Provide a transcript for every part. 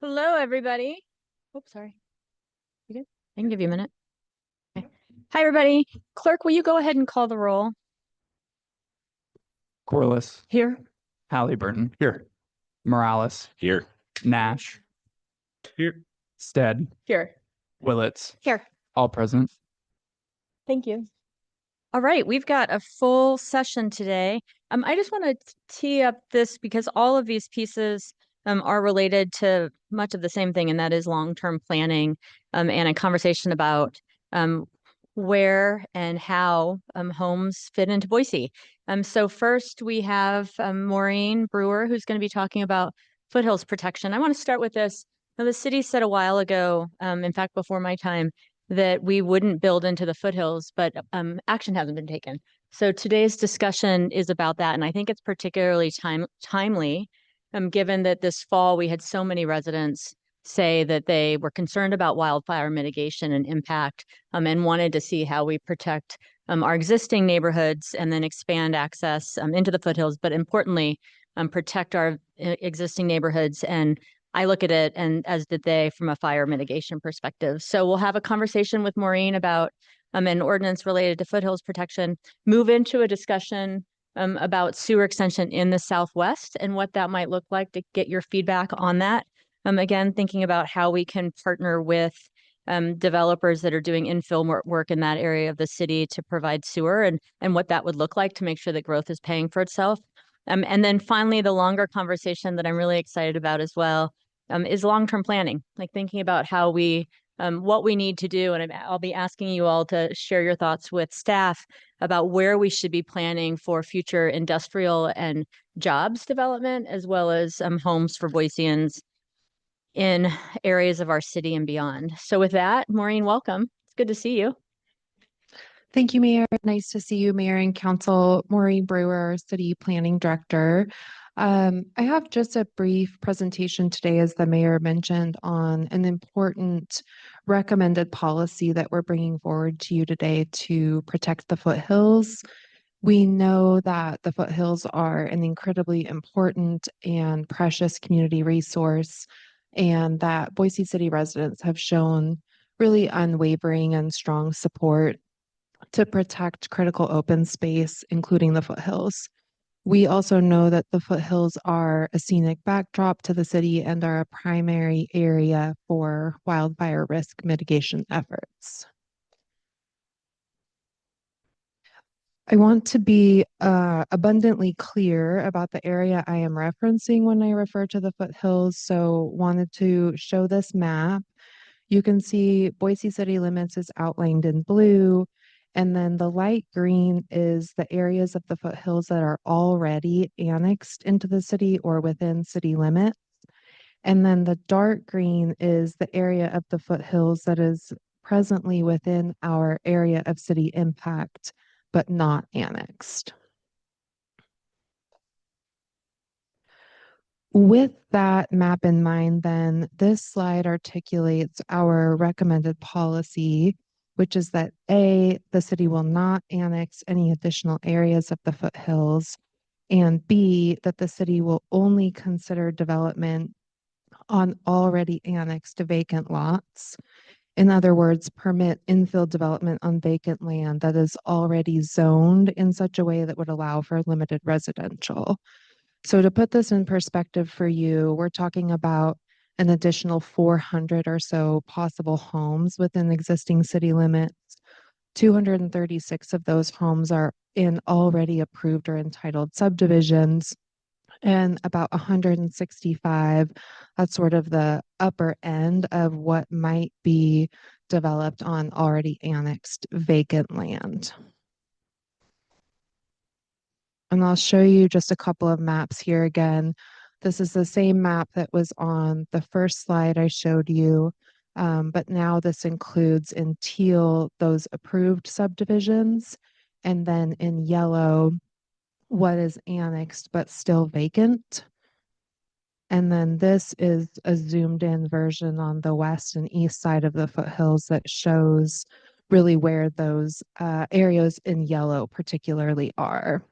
Hello, everybody. Oops, sorry. You good? I can give you a minute. Okay. Hi, everybody. Clerk, will you go ahead and call the roll? Corliss, Here. Halliburton, here. Morales, Here. Nash, Here. Stead, Here. Willits, Here. all present. Thank you. All right, we've got a full session today. I just want to tee up this because all of these pieces are related to much of the same thing, and that is long-term planning and a conversation about where and how homes fit into Boise. So first we have Maureen Brewer, who's going to be talking about foothills protection. I want to start with this. Now, the city said a while ago, in fact, before my time, that we wouldn't build into the foothills, but action hasn't been taken. So today's discussion is about that, and I think it's particularly timely, given that this fall we had so many residents say that they were concerned about wildfire mitigation and impact, and wanted to see how we protect our existing neighborhoods and then expand access into the foothills, but importantly, protect our existing neighborhoods. And I look at it, and as did they, from a fire mitigation perspective. So we'll have a conversation with Maureen about an ordinance related to foothills protection, move into a discussion about sewer extension in the Southwest and what that might look like, to get your feedback on that. Again, thinking about how we can partner with developers that are doing infill work in that area of the city to provide sewer, and what that would look like to make sure that growth is paying for itself. And then finally, the longer conversation that I'm really excited about as well is long-term planning, like thinking about how we, what we need to do. And I'll be asking you all to share your thoughts with staff about where we should be planning for future industrial and jobs development, as well as homes for Boiseans in areas of our city and beyond. So with that, Maureen, welcome. It's good to see you. Thank you, Mayor. Nice to see you, Mayor and Council. Maureen Brewer, City Planning Director. I have just a brief presentation today, as the Mayor mentioned, on an important recommended policy that we're bringing forward to you today to protect the foothills. We know that the foothills are an incredibly important and precious community resource, and that Boise City residents have shown really unwavering and strong support to protect critical open space, including the foothills. We also know that the foothills are a scenic backdrop to the city and are a primary area for wildfire risk mitigation efforts. I want to be abundantly clear about the area I am referencing when I refer to the foothills, so wanted to show this map. You can see Boise city limits is outlined in blue, and then the light green is the areas of the foothills that are already annexed into the city or within city limits. And then the dark green is the area of the foothills that is presently within our area of city impact, but not annexed. With that map in mind, then, this slide articulates our recommended policy, which is that A, the city will not annex any additional areas of the foothills, and B, that the city will only consider development on already annexed vacant lots. In other words, permit infill development on vacant land that is already zoned in such a way that would allow for limited residential. So to put this in perspective for you, we're talking about an additional 400 or so possible homes within existing city limits. 236 of those homes are in already approved or entitled subdivisions, and about 165, that's sort of the upper end of what might be developed on already annexed vacant land. And I'll show you just a couple of maps here again. This is the same map that was on the first slide I showed you, but now this includes in teal those approved subdivisions, and then in yellow what is annexed but still vacant. And then this is a zoomed in version on the west and east side of the foothills that shows really where those areas in yellow particularly are.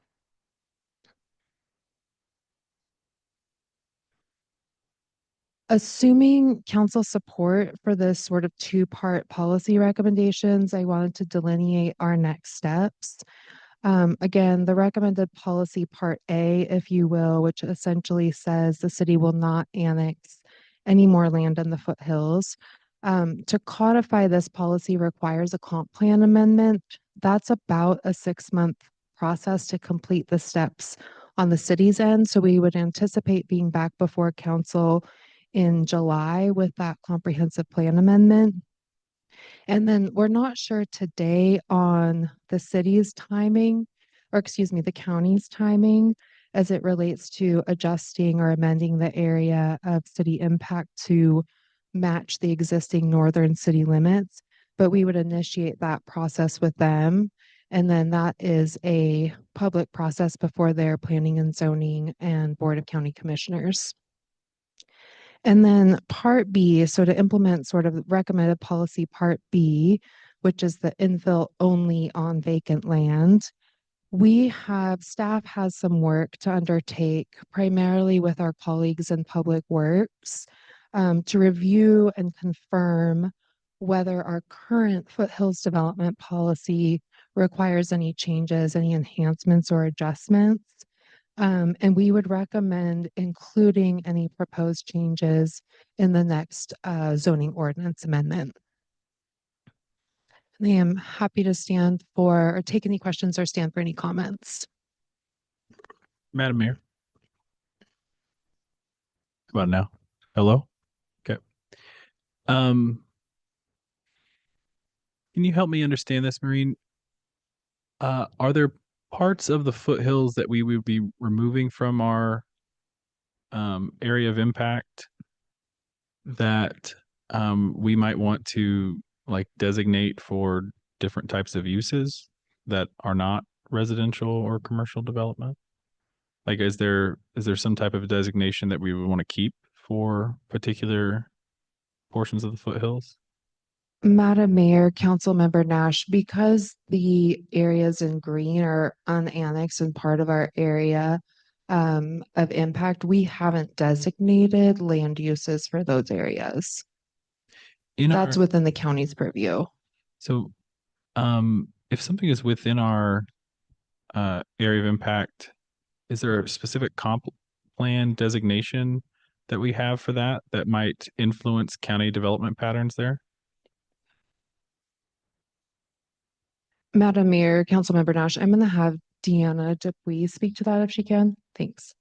Assuming council support for this sort of two-part policy recommendations, I wanted to delineate our next steps. Again, the recommended policy part A, if you will, which essentially says the city will not annex any more land in the foothills. To codify this policy requires a comp plan amendment. That's about a 6-month process to complete the steps on the city's end. So we would anticipate being back before council in July with that comprehensive plan amendment. And then we're not sure today on the city's timing, or excuse me, the county's timing as it relates to adjusting or amending the area of city impact to match the existing northern city limits. But we would initiate that process with them. And then that is a public process before their planning and zoning and board of county commissioners. And then part B, so to implement sort of recommended policy part B, which is the infill only on vacant land, staff has some work to undertake primarily with our colleagues in Public Works to review and confirm whether our current foothills development policy requires any changes, any enhancements or adjustments. And we would recommend including any proposed changes in the next zoning ordinance amendment. I am happy to stand for or take any questions or stand for any comments. Madam Mayor. Come on now. Hello? Okay. Can you help me understand this, Maureen? Are there parts of the foothills that we would be removing from our area of impact that we might want to like designate for different types of uses that are not residential or commercial development? Like, is there some type of designation that we would want to keep for particular portions of the foothills? Madam Mayor, Councilmember Nash, because the areas in green are unannexed and part of our area of impact, we haven't designated land uses for those areas. That's within the county's purview. So, if something is within our area of impact, is there a specific comp plan designation that we have for that that might influence county development patterns there? Madam Mayor, Councilmember Nash, I'm going to have Deanna Dupuy speak to that if she can. Thanks.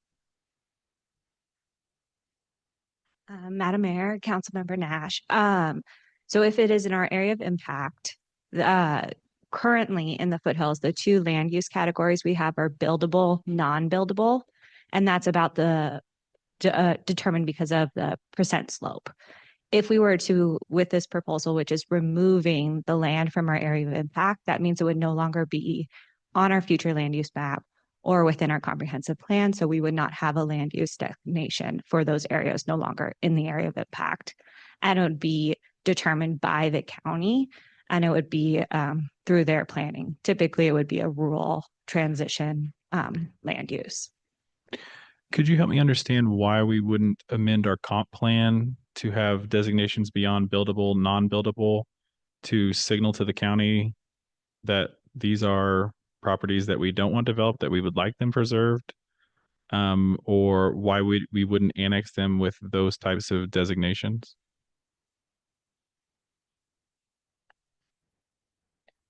Madam Mayor, Councilmember Nash. So if it is in our area of impact, currently in the foothills, the two land use categories we have are buildable, non-buildable, and that's about the determined because of the percent slope. If we were to, with this proposal, which is removing the land from our area of impact, that means it would no longer be on our future land use map or within our comprehensive plan. So we would not have a land use designation for those areas no longer in the area of impact. And it would be determined by the county, and it would be through their planning. Typically, it would be a rural transition land use. Could you help me understand why we wouldn't amend our comp plan to have designations beyond buildable, non-buildable to signal to the county that these are properties that we don't want developed, that we would like them preserved, or why we wouldn't annex them with those types of designations?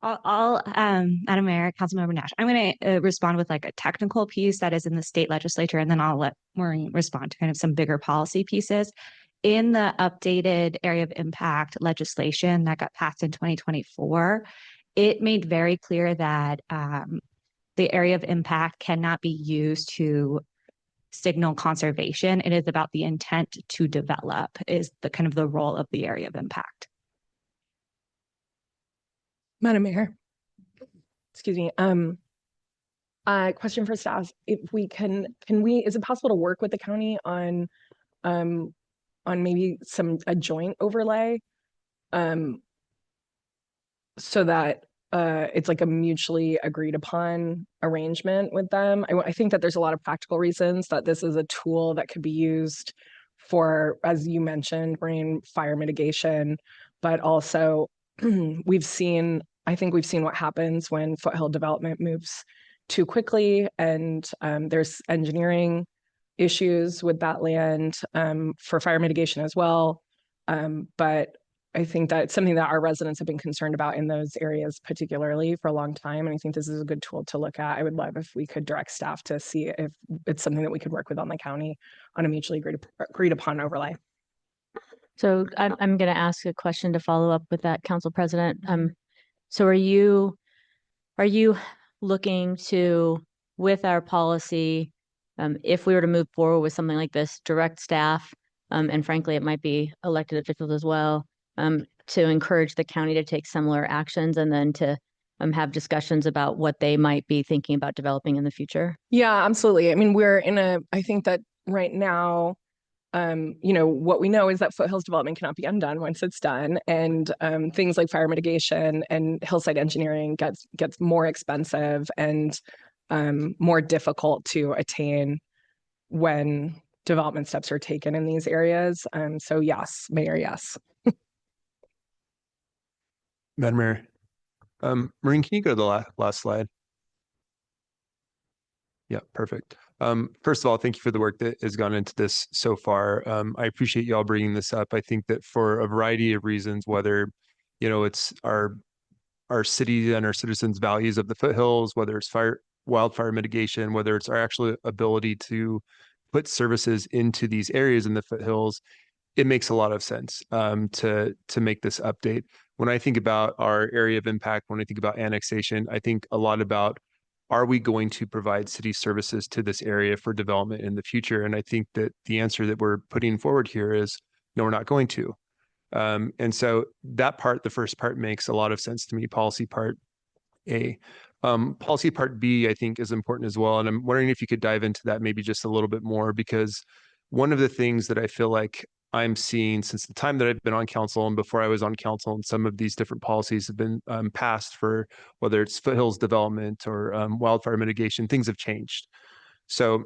Madam Mayor, Councilmember Nash, I'm going to respond with like a technical piece that is in the state legislature, and then I'll let Maureen respond to kind of some bigger policy pieces. In the updated area of impact legislation that got passed in 2024, it made very clear that the area of impact cannot be used to signal conservation. It is about the intent to develop is the kind of the role of the area of impact. Madam Mayor, excuse me. Question for staff: if we can we? Is it possible to work with the county on maybe a joint overlay, so that it's like a mutually agreed upon arrangement with them? I think that there's a lot of practical reasons that this is a tool that could be used for, as you mentioned, rain fire mitigation, but also I think we've seen what happens when foothill development moves too quickly, and there's engineering issues with that land for fire mitigation as well. But I think that it's something that our residents have been concerned about in those areas, particularly for a long time. And I think this is a good tool to look at. I would love if we could direct staff to see if it's something that we could work with on the county on a mutually agreed upon overlay. So I'm going to ask a question to follow up with that, Council President. So are you looking to, with our policy, if we were to move forward with something like this, direct staff, and frankly, it might be elected officials as well, to encourage the county to take similar actions and then to have discussions about what they might be thinking about developing in the future? Yeah, absolutely. I mean, I think that right now, what we know is that foothills development cannot be undone once it's done. And things like fire mitigation and hillside engineering gets more expensive and more difficult to attain when development steps are taken in these areas. So yes, Mayor, yes. Madam Mayor, Maureen, can you go to the last slide? Yeah, perfect. First of all, thank you for the work that has gone into this so far. I appreciate y'all bringing this up. I think that for a variety of reasons, whether, it's our city and our citizens' values of the foothills, whether it's wildfire mitigation, whether it's our actual ability to put services into these areas in the foothills, it makes a lot of sense to make this update. When I think about our area of impact, when I think about annexation, I think a lot about, are we going to provide city services to this area for development in the future? And I think that the answer that we're putting forward here is no, we're not going to. And so that part, the first part, makes a lot of sense to me. Policy part A. Policy part B, I think, is important as well. And I'm wondering if you could dive into that maybe just a little bit more, because one of the things that I feel like I'm seeing since the time that I've been on council and before I was on council, and some of these different policies have been passed for whether it's foothills development or wildfire mitigation, things have changed. So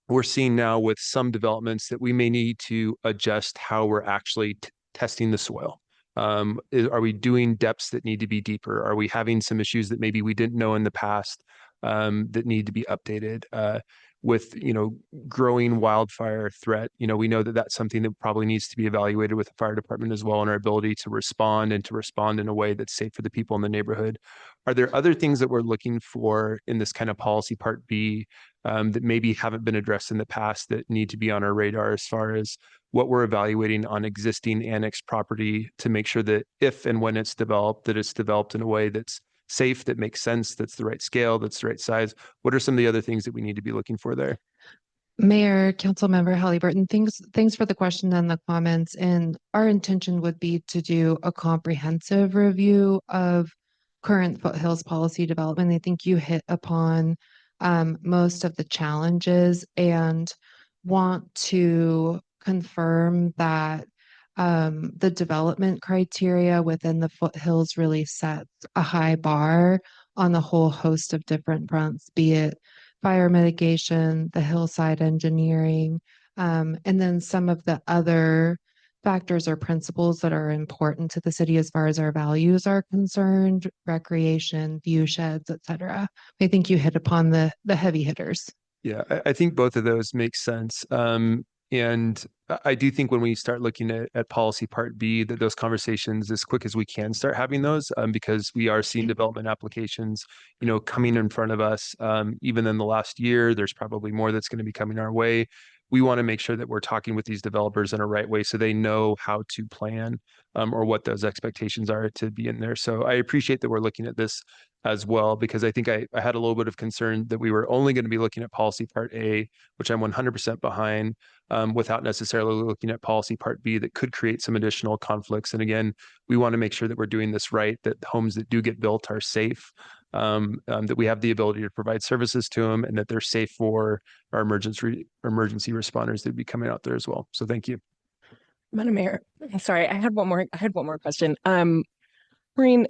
we're seeing now with some developments that we may need to adjust how we're actually testing the soil. Are we doing depths that need to be deeper? Are we having some issues that maybe we didn't know in the past that need to be updated? With growing wildfire threat, we know that that's something that probably needs to be evaluated with the fire department as well, and our ability to respond in a way that's safe for the people in the neighborhood. Are there other things that we're looking for in this kind of policy part B that maybe haven't been addressed in the past that need to be on our radar as far as what we're evaluating on existing annexed property to make sure that if and when it's developed, that it's developed in a way that's safe, that makes sense, that's the right scale, that's the right size? What are some of the other things that we need to be looking for there? Mayor, Councilmember Halliburton, thanks for the question and the comments. And our intention would be to do a comprehensive review of current foothills policy development. I think you hit upon most of the challenges and want to confirm that the development criteria within the foothills really sets a high bar on a whole host of different fronts, be it fire mitigation, the hillside engineering, and then some of the other factors or principles that are important to the city as far as our values are concerned, recreation, view sheds, et cetera. I think you hit upon the heavy hitters. Yeah, I think both of those make sense. And I do think when we start looking at policy part B, that those conversations as quick as we can start having those, because we are seeing development applications, coming in front of us. Even in the last year, there's probably more that's going to be coming our way. We want to make sure that we're talking with these developers in a right way so they know how to plan or what those expectations are to be in there. So I appreciate that we're looking at this as well, because I think I had a little bit of concern that we were only going to be looking at policy part A, which I'm 100% behind, without necessarily looking at policy part B that could create some additional conflicts. And again, we want to make sure that we're doing this right, that the homes that do get built are safe, that we have the ability to provide services to them, and that they're safe for our emergency responders that would be coming out there as well. So thank you. Madam Mayor, sorry, I had one more question. Maureen,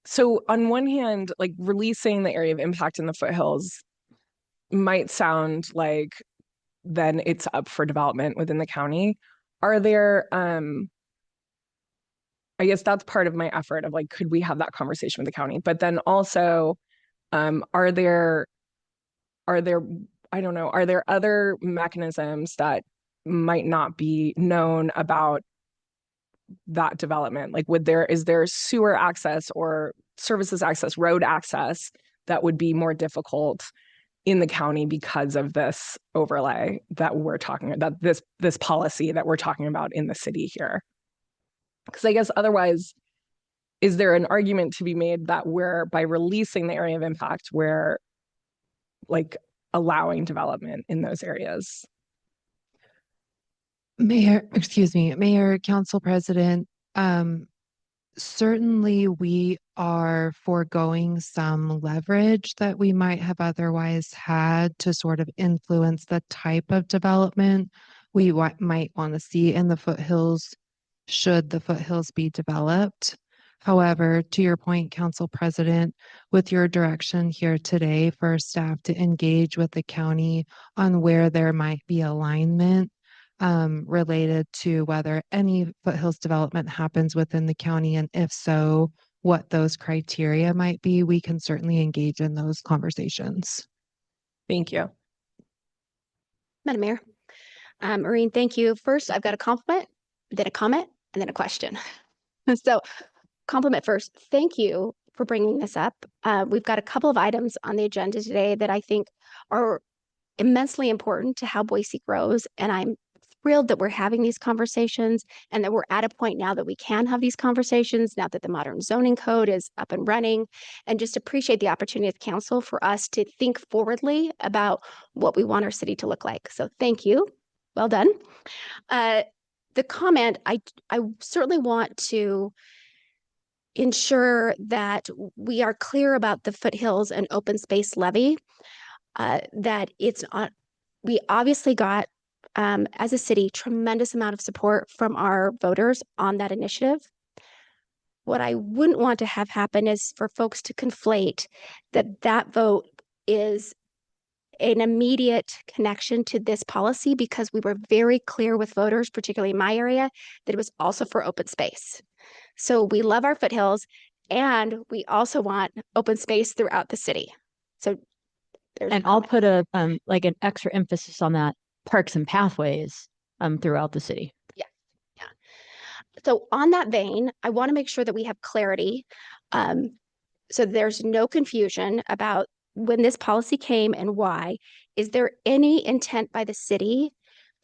so on one hand, like releasing the area of impact in the foothills might sound like then it's up for development within the county. Are there, I guess that's part of my effort of like, could we have that conversation with the county? But then also, are there, I don't know, are there other mechanisms that might not be known about that development? Like, is there sewer access or services access, road access that would be more difficult in the county because of this overlay that we're talking about, this policy that we're talking about in the city here? Because I guess otherwise, is there an argument to be made that by releasing the area of impact, we're like allowing development in those areas? Mayor, Council President, certainly we are foregoing some leverage that we might have otherwise had to sort of influence the type of development we might want to see in the foothills, should the foothills be developed. However, to your point, Council President, with your direction here today for staff to engage with the county on where there might be alignment related to whether any foothills development happens within the county, and if so, what those criteria might be, we can certainly engage in those conversations. Thank you. Madam Mayor. Maureen, thank you. First, I've got a compliment, then a comment, and then a question. So compliment first. Thank you for bringing this up. We've got a couple of items on the agenda today that I think are immensely important to how Boise grows. And I'm thrilled that we're having these conversations and that we're at a point now that we can have these conversations now that the modern zoning code is up and running, and just appreciate the opportunity of council for us to think forwardly about what we want our city to look like. So thank you. Well done. The comment, I certainly want to ensure that we are clear about the foothills and open space levy, that it's on. We obviously got, as a city, tremendous amount of support from our voters on that initiative. What I wouldn't want to have happen is for folks to conflate that vote is an immediate connection to this policy, because we were very clear with voters, particularly in my area, that it was also for open space. So we love our foothills, and we also want open space throughout the city. So and I'll put a like an extra emphasis on that, parks and pathways throughout the city. Yeah. So on that vein, I want to make sure that we have clarity, so there's no confusion about when this policy came and why. Is there any intent by the city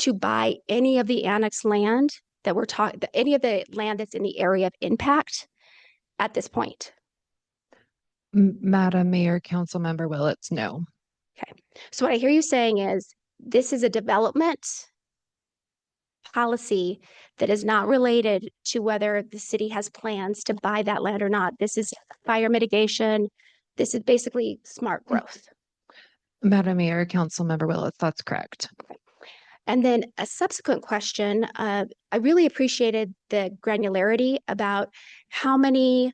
to buy any of the annexed land that we're talking, any of the land that's in the area of impact at this point? Madam Mayor, Councilmember Willits, no. Okay. So what I hear you saying is this is a development policy that is not related to whether the city has plans to buy that land or not. This is fire mitigation. This is basically smart growth. Madam Mayor, Councilmember Willits, that's correct. Okay. And then a subsequent question, I really appreciated the granularity about how many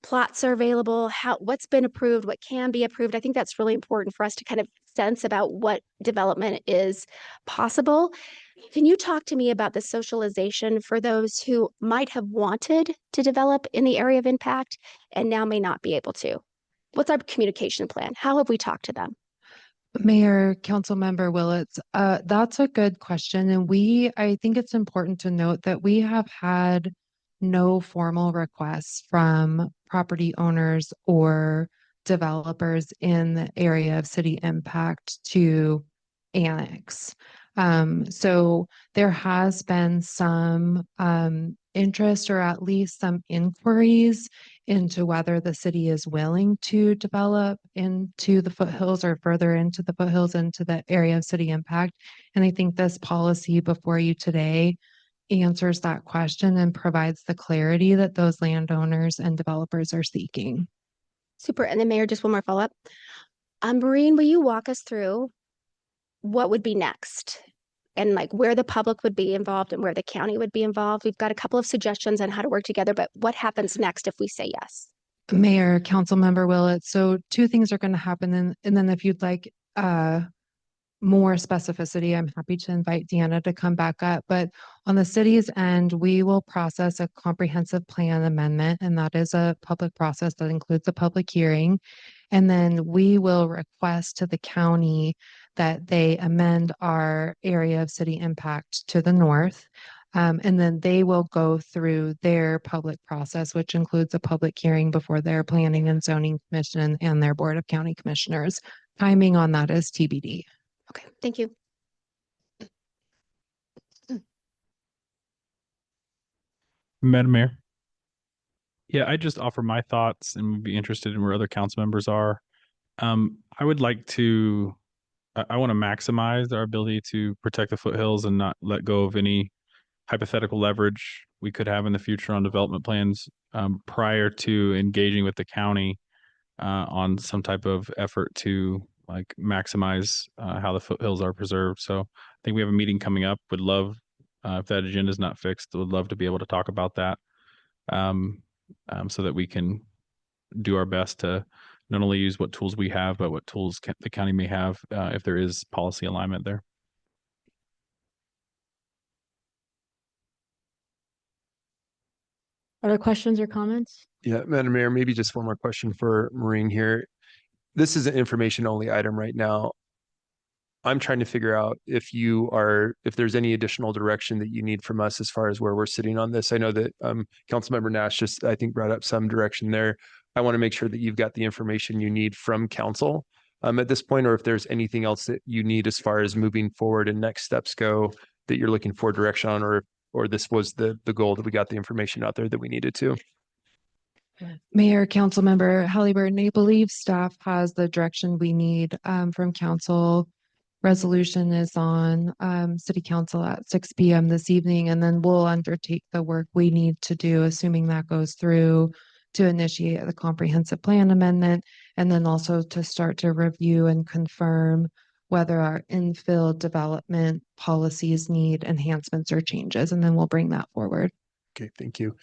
plots are available, what's been approved, what can be approved. I think that's really important for us to kind of sense about what development is possible. Can you talk to me about the socialization for those who might have wanted to develop in the area of impact and now may not be able to? What's our communication plan? How have we talked to them? Mayor, Councilmember Willits, that's a good question. And I think it's important to note that we have had no formal requests from property owners or developers in the area of city impact to annex. So there has been some interest, or at least some inquiries into whether the city is willing to develop into the foothills or further into the foothills into the area of city impact. And I think this policy before you today answers that question and provides the clarity that those landowners and developers are seeking. Super. And then Mayor, just one more follow-up. Maureen, will you walk us through what would be next and like where the public would be involved and where the county would be involved? We've got a couple of suggestions on how to work together, but what happens next if we say yes? Mayor, Councilmember Willett, so two things are going to happen. And then if you'd like more specificity, I'm happy to invite Deanna to come back up. But on the city's end, we will process a comprehensive plan amendment, and that is a public process that includes a public hearing. And then we will request to the county that they amend our area of city impact to the north. And then they will go through their public process, which includes a public hearing before their Planning and Zoning Commission and their Board of County Commissioners. Timing on that is TBD. Okay, thank you. Madam Mayor. Yeah, I just offer my thoughts and would be interested in where other council members are. I would like to, I want to maximize our ability to protect the foothills and not let go of any hypothetical leverage we could have in the future on development plans prior to engaging with the county on some type of effort to like maximize how the foothills are preserved. So I think we have a meeting coming up. Would love, if that agenda is not fixed, would love to be able to talk about that so that we can do our best to not only use what tools we have, but what tools the county may have if there is policy alignment there. Other questions or comments? Yeah, Madam Mayor, maybe just one more question for Maureen here. This is an information only item right now. I'm trying to figure out if there's any additional direction that you need from us as far as where we're sitting on this. I know that Councilmember Nash just, I think, brought up some direction there. I want to make sure that you've got the information you need from council at this point, or if there's anything else that you need as far as moving forward and next steps go that you're looking for direction on, or this was the goal that we got the information out there that we needed to. Mayor, Councilmember Halliburton, I believe staff has the direction we need from council. Resolution is on city council at 6 p.m. this evening, and then we'll undertake the work we need to do, assuming that goes through, to initiate the comprehensive plan amendment, and then also to start to review and confirm whether our infill development policies need enhancements or changes, and then we'll bring that forward. Okay, thank you.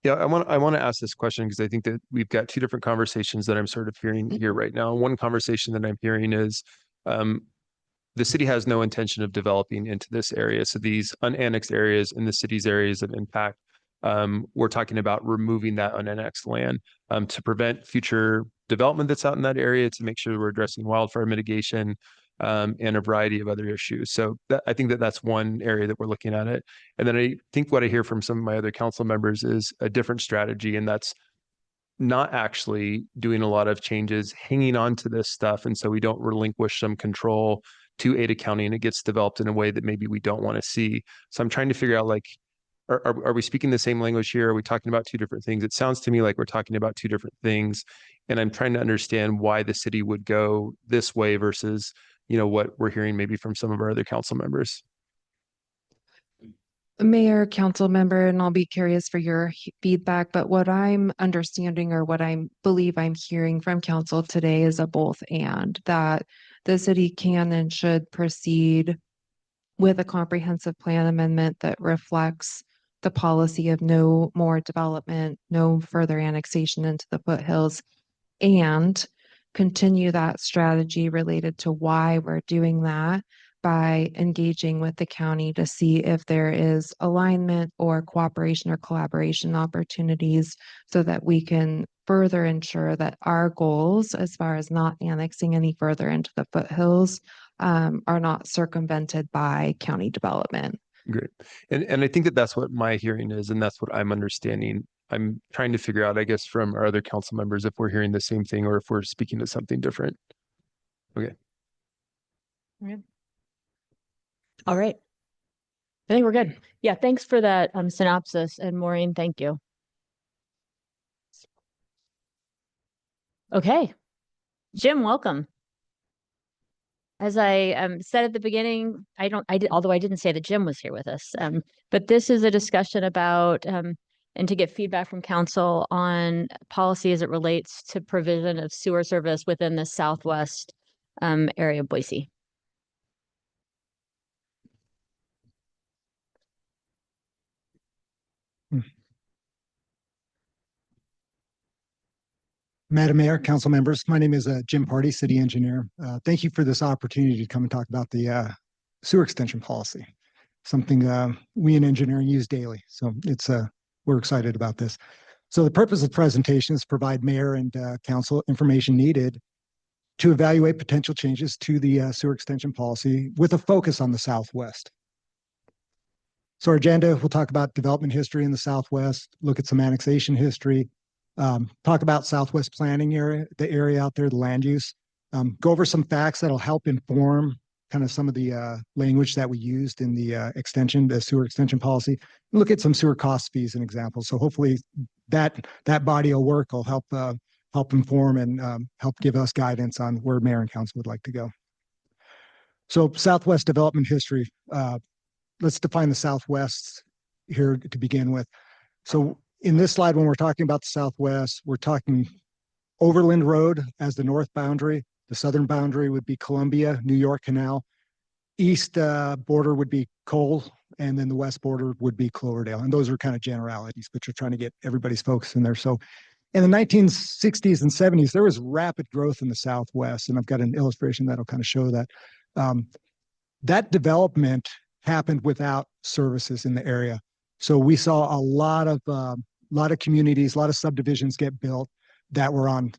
Yeah, I want to ask this question because I think that we've got two different conversations that I'm sort of hearing here right now. One conversation that I'm hearing is the city has no intention of developing into this area. So these unannexed areas in the city's areas of impact, we're talking about removing that unannexed land to prevent future development that's out in that area, to make sure we're addressing wildfire mitigation, and a variety of other issues. So I think that that's one area that we're looking at it. And then I think what I hear from some of my other council members is a different strategy, and that's not actually doing a lot of changes, hanging on to this stuff. And so we don't relinquish some control to Ada County and it gets developed in a way that maybe we don't want to see. So I'm trying to figure out, like, are we speaking the same language here? Are we talking about two different things? It sounds to me like we're talking about two different things. And I'm trying to understand why the city would go this way versus, what we're hearing maybe from some of our other council members. Mayor, council member, and I'll be curious for your feedback, but what I'm understanding or what I believe I'm hearing from council today is a both and, that the city can and should proceed with a comprehensive plan amendment that reflects the policy of no more development, no further annexation into the foothills, and continue that strategy related to why we're doing that by engaging with the county to see if there is alignment or cooperation or collaboration opportunities so that we can further ensure that our goals, as far as not annexing any further into the foothills, are not circumvented by county development. Great. And I think that that's what my hearing is, and that's what I'm understanding. I'm trying to figure out, I guess, from our other council members, if we're hearing the same thing or if we're speaking to something different. Okay. All right. I think we're good. Yeah, thanks for that synopsis. And Maureen, thank you. Okay. Jim, welcome. As I said at the beginning, although I didn't say that Jim was here with us, but this is a discussion about and to get feedback from council on policy as it relates to provision of sewer service within the southwest area of Boise. Madam Mayor, council members, my name is Jim Party, city engineer. Thank you for this opportunity to come and talk about the sewer extension policy, something we in engineering use daily. So we're excited about this. So the purpose of the presentation is to provide mayor and council information needed to evaluate potential changes to the sewer extension policy with a focus on the Southwest. So our agenda, we'll talk about development history in the Southwest, look at some annexation history, talk about Southwest planning area, the area out there, the land use, go over some facts that'll help inform kind of some of the language that we used in the sewer extension policy, and look at some sewer cost fees and examples. So hopefully that body of work will help inform and help give us guidance on where mayor and council would like to go. So Southwest development history. Let's define the Southwest here to begin with. So in this slide, when we're talking about the Southwest, we're talking Overland Road as the north boundary. The southern boundary would be Columbia, New York Canal. East border would be Cole, and then the west border would be Cloverdale. And those are kind of generalities, but you're trying to get everybody's focus in there. So in the 1960s and 70s, there was rapid growth in the Southwest, and I've got an illustration that'll kind of show that. That development happened without services in the area. So we saw a lot of communities, a lot of subdivisions get built that were on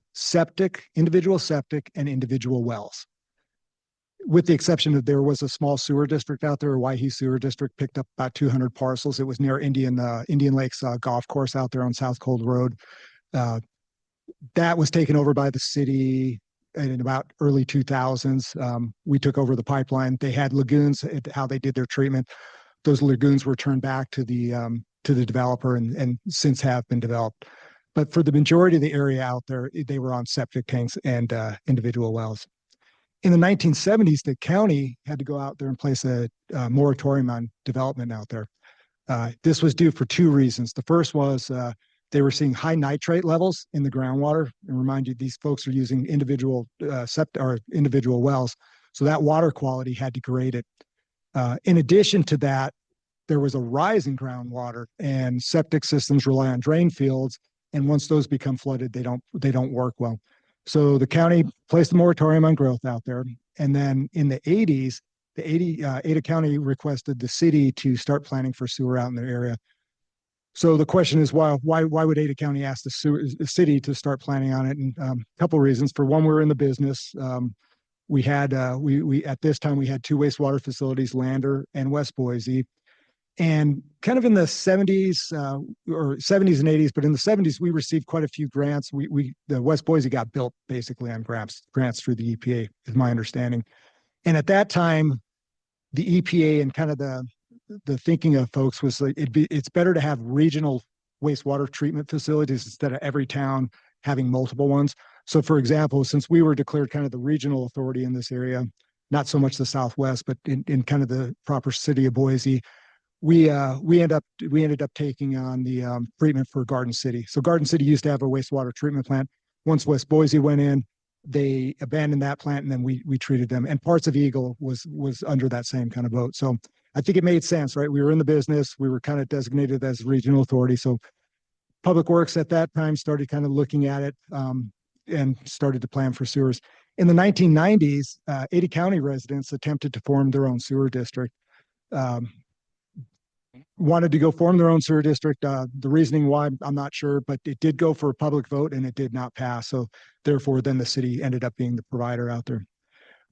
individual septic and individual wells. With the exception of there was a small sewer district out there, a Waihe sewer district, picked up about 200 parcels. It was near Indian Lakes golf course out there on South Cold Road. That was taken over by the city in about early 2000s. We took over the pipeline. They had lagoons, how they did their treatment. Those lagoons were turned back to the developer and since have been developed. But for the majority of the area out there, they were on septic tanks and individual wells. In the 1970s, the county had to go out there and place a moratorium on development out there. This was due for two reasons. The first was they were seeing high nitrate levels in the groundwater. And remind you, these folks are using individual individual wells. So that water quality had degraded. In addition to that, there was a rise in groundwater, and septic systems rely on drain fields. And once those become flooded, they don't work well. So the county placed a moratorium on growth out there. And then in the 80s, Ada County requested the city to start planning for sewer out in their area. So the question is, why would Ada County ask the city to start planning on it? And a couple of reasons. For one, we're in the business. We had at this time we had two wastewater facilities, Lander and West Boise. And kind of in the 70s or 70s and 80s, but in the 70s, we received quite a few grants. The West Boise got built basically on grants through the EPA, is my understanding. And at that time, the EPA and kind of the thinking of folks was like it's better to have regional wastewater treatment facilities instead of every town having multiple ones. So, for example, since we were declared kind of the regional authority in this area, not so much the Southwest, but in kind of the proper city of Boise, we ended up taking on the treatment for Garden City. So Garden City used to have a wastewater treatment plant. Once West Boise went in, they abandoned that plant, and then we treated them. And parts of Eagle was under that same kind of boat. So I think it made sense, right? We were in the business. We were kind of designated as regional authority. So Public Works at that time started kind of looking at it and started to plan for sewers. In the 1990s, Ada County residents attempted to form their own sewer district. Wanted to go form their own sewer district. The reasoning why, I'm not sure, but it did go for a public vote and it did not pass. So therefore, then the city ended up being the provider out there.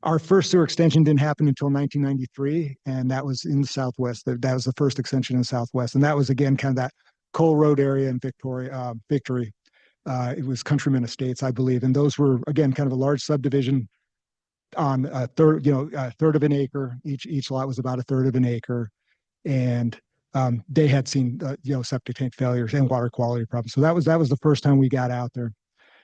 Our first sewer extension didn't happen until 1993, and that was in the Southwest. That was the first extension in the Southwest. And that was, again, kind of that Cole Road area in Victory. It was Countryman Estates, I believe. And those were, again, kind of a large subdivision on a third of an acre. Each lot was about a third of an acre. And they had seen septic tank failures and water quality problems. So that was the first time we got out there.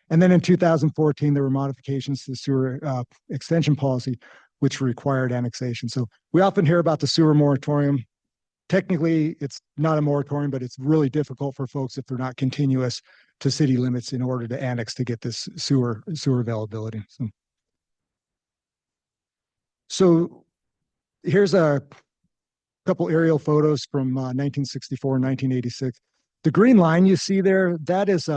And then in 2014, there were modifications to the sewer extension policy, which required annexation. So we often hear about the sewer moratorium. Technically, it's not a moratorium, but it's really difficult for folks if they're not continuous to city limits in order to annex to get this sewer availability. So here's a couple aerial photos from 1964 and 1986. The green line you see there, that is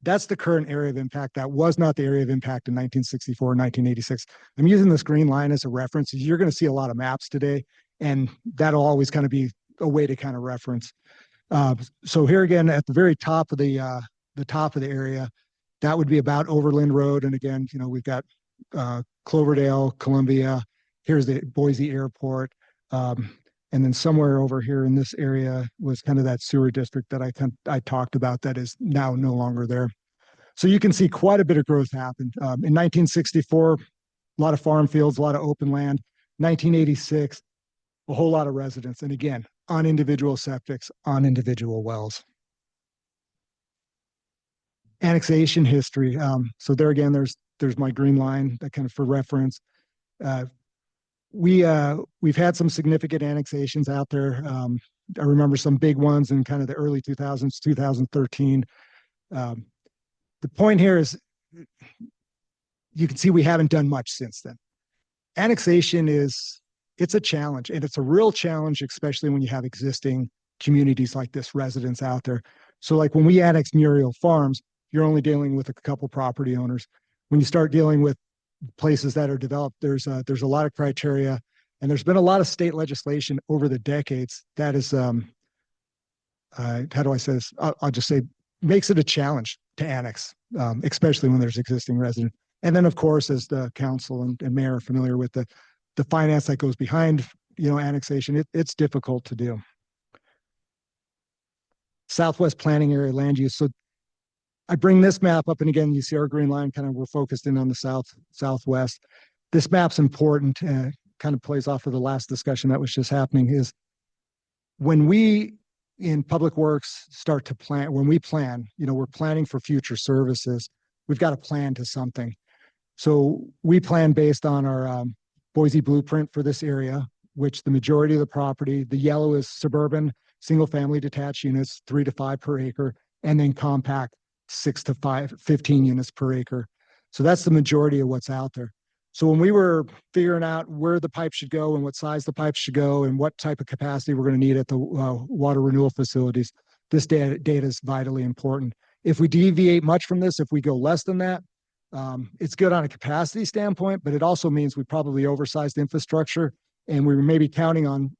That's the current area of impact. That was not the area of impact in 1964, 1986. I'm using this green line as a reference. You're going to see a lot of maps today, and that'll always kind of be a way to kind of reference. So here again, at the very top of the area, that would be about Overland Road. And again, we've got Cloverdale, Columbia. Here's the Boise Airport. And then somewhere over here in this area was kind of that sewer district that I talked about that is now no longer there. So you can see quite a bit of growth happened. In 1964, a lot of farm fields, a lot of open land. 1986, a whole lot of residents. And again, on individual septics, on individual wells. Annexation history. So there again, there's my green line that kind of for reference. We've had some significant annexations out there. I remember some big ones in kind of the early 2000s, 2013. The point here is you can see we haven't done much since then. Annexation it's a challenge, and it's a real challenge, especially when you have existing communities like this, residents out there. So like when we annex Muriel Farms, you're only dealing with a couple property owners. When you start dealing with places that are developed, there's a lot of criteria, and there's been a lot of state legislation over the decades that is, how do I say this? I'll just say makes it a challenge to annex, especially when there's existing residents. And then, of course, as the council and mayor are familiar with the finance that goes behind, annexation, it's difficult to do. Southwest planning area land use. So I bring this map up, and again, you see our green line, kind of we're focused in on the southwest. This map's important, kind of plays off of the last discussion that was just happening, is when we in public works start to plan, when we plan, we're planning for future services, we've got to plan to something. So we plan based on our Boise blueprint for this area, which the majority of the property, the yellow is suburban, single family detached units, 3 to 5 per acre, and then compact 6 to 15 units per acre. So that's the majority of what's out there. So when we were figuring out where the pipe should go and what size the pipe should go and what type of capacity we're going to need at the water renewal facilities, this data is vitally important. If we deviate much from this, if we go less than that, it's good on a capacity standpoint, but it also means we probably oversized infrastructure, and we were maybe counting on,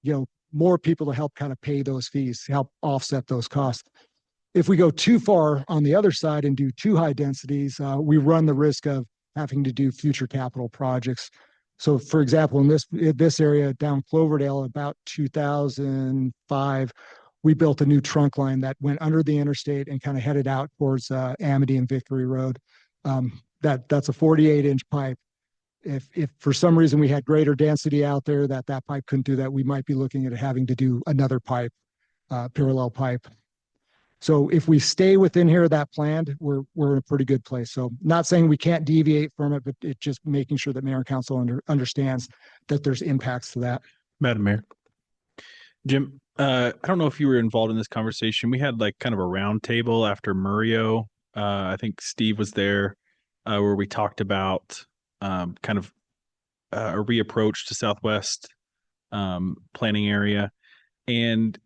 more people to help kind of pay those fees, help offset those costs. If we go too far on the other side and do too high densities, we run the risk of having to do future capital projects. So for example, in this area down Cloverdale, about 2005, we built a new trunk line that went under the interstate and kind of headed out towards Amity and Victory Road. That's a 48-inch pipe. If for some reason we had greater density out there that pipe couldn't do that, we might be looking at having to do another pipe, parallel pipe. So if we stay within here that planned, we're in a pretty good place. So not saying we can't deviate from it, but it's just making sure that Mayor and Council understands that there's impacts to that. Madam Mayor. Jim, I don't know if you were involved in this conversation. We had like kind of a round table after Murio. I think Steve was there, where we talked about kind of a reapproach to Southwest planning area. And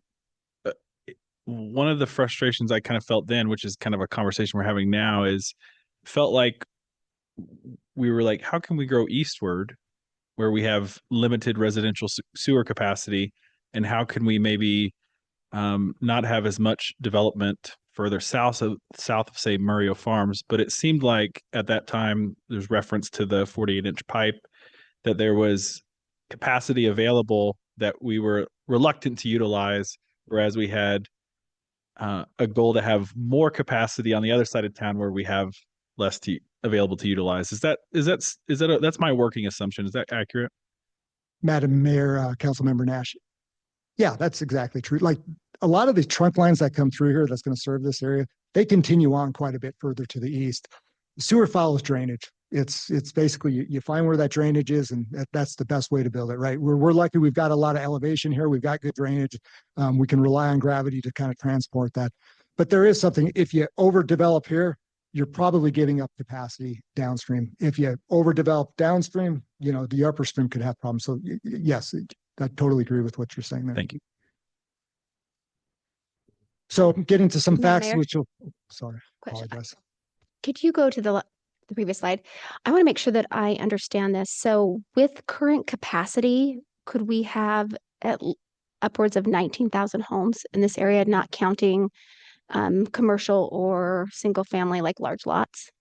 one of the frustrations I kind of felt then, which is kind of a conversation we're having now, is felt like we were like, how can we grow eastward where we have limited residential sewer capacity? And how can we maybe not have as much development further south of say Murio Farms? But it seemed like at that time there's reference to the 48-inch pipe, that there was capacity available that we were reluctant to utilize, whereas we had a goal to have more capacity on the other side of town where we have less available to utilize. That's my working assumption. Is that accurate? Madam Mayor, Councilmember Nash. Yeah, that's exactly true. Like a lot of the trunk lines that come through here that's going to serve this area, they continue on quite a bit further to the east. The sewer follows drainage. It's basically you find where that drainage is, and that's the best way to build it, right? We're lucky we've got a lot of elevation here. We've got good drainage. We can rely on gravity to kind of transport that. But there is something, if you overdevelop here, you're probably giving up capacity downstream. If you overdevelop downstream, the upper stream could have problems. So yes, I totally agree with what you're saying there. Thank you. So getting to some Madam facts, Mayor? which will, sorry, Question. apologize. could you go to the previous slide? I want to make sure that I understand this. So with current capacity, could we have upwards of 19,000 homes in this area, not counting commercial or single family like large lots?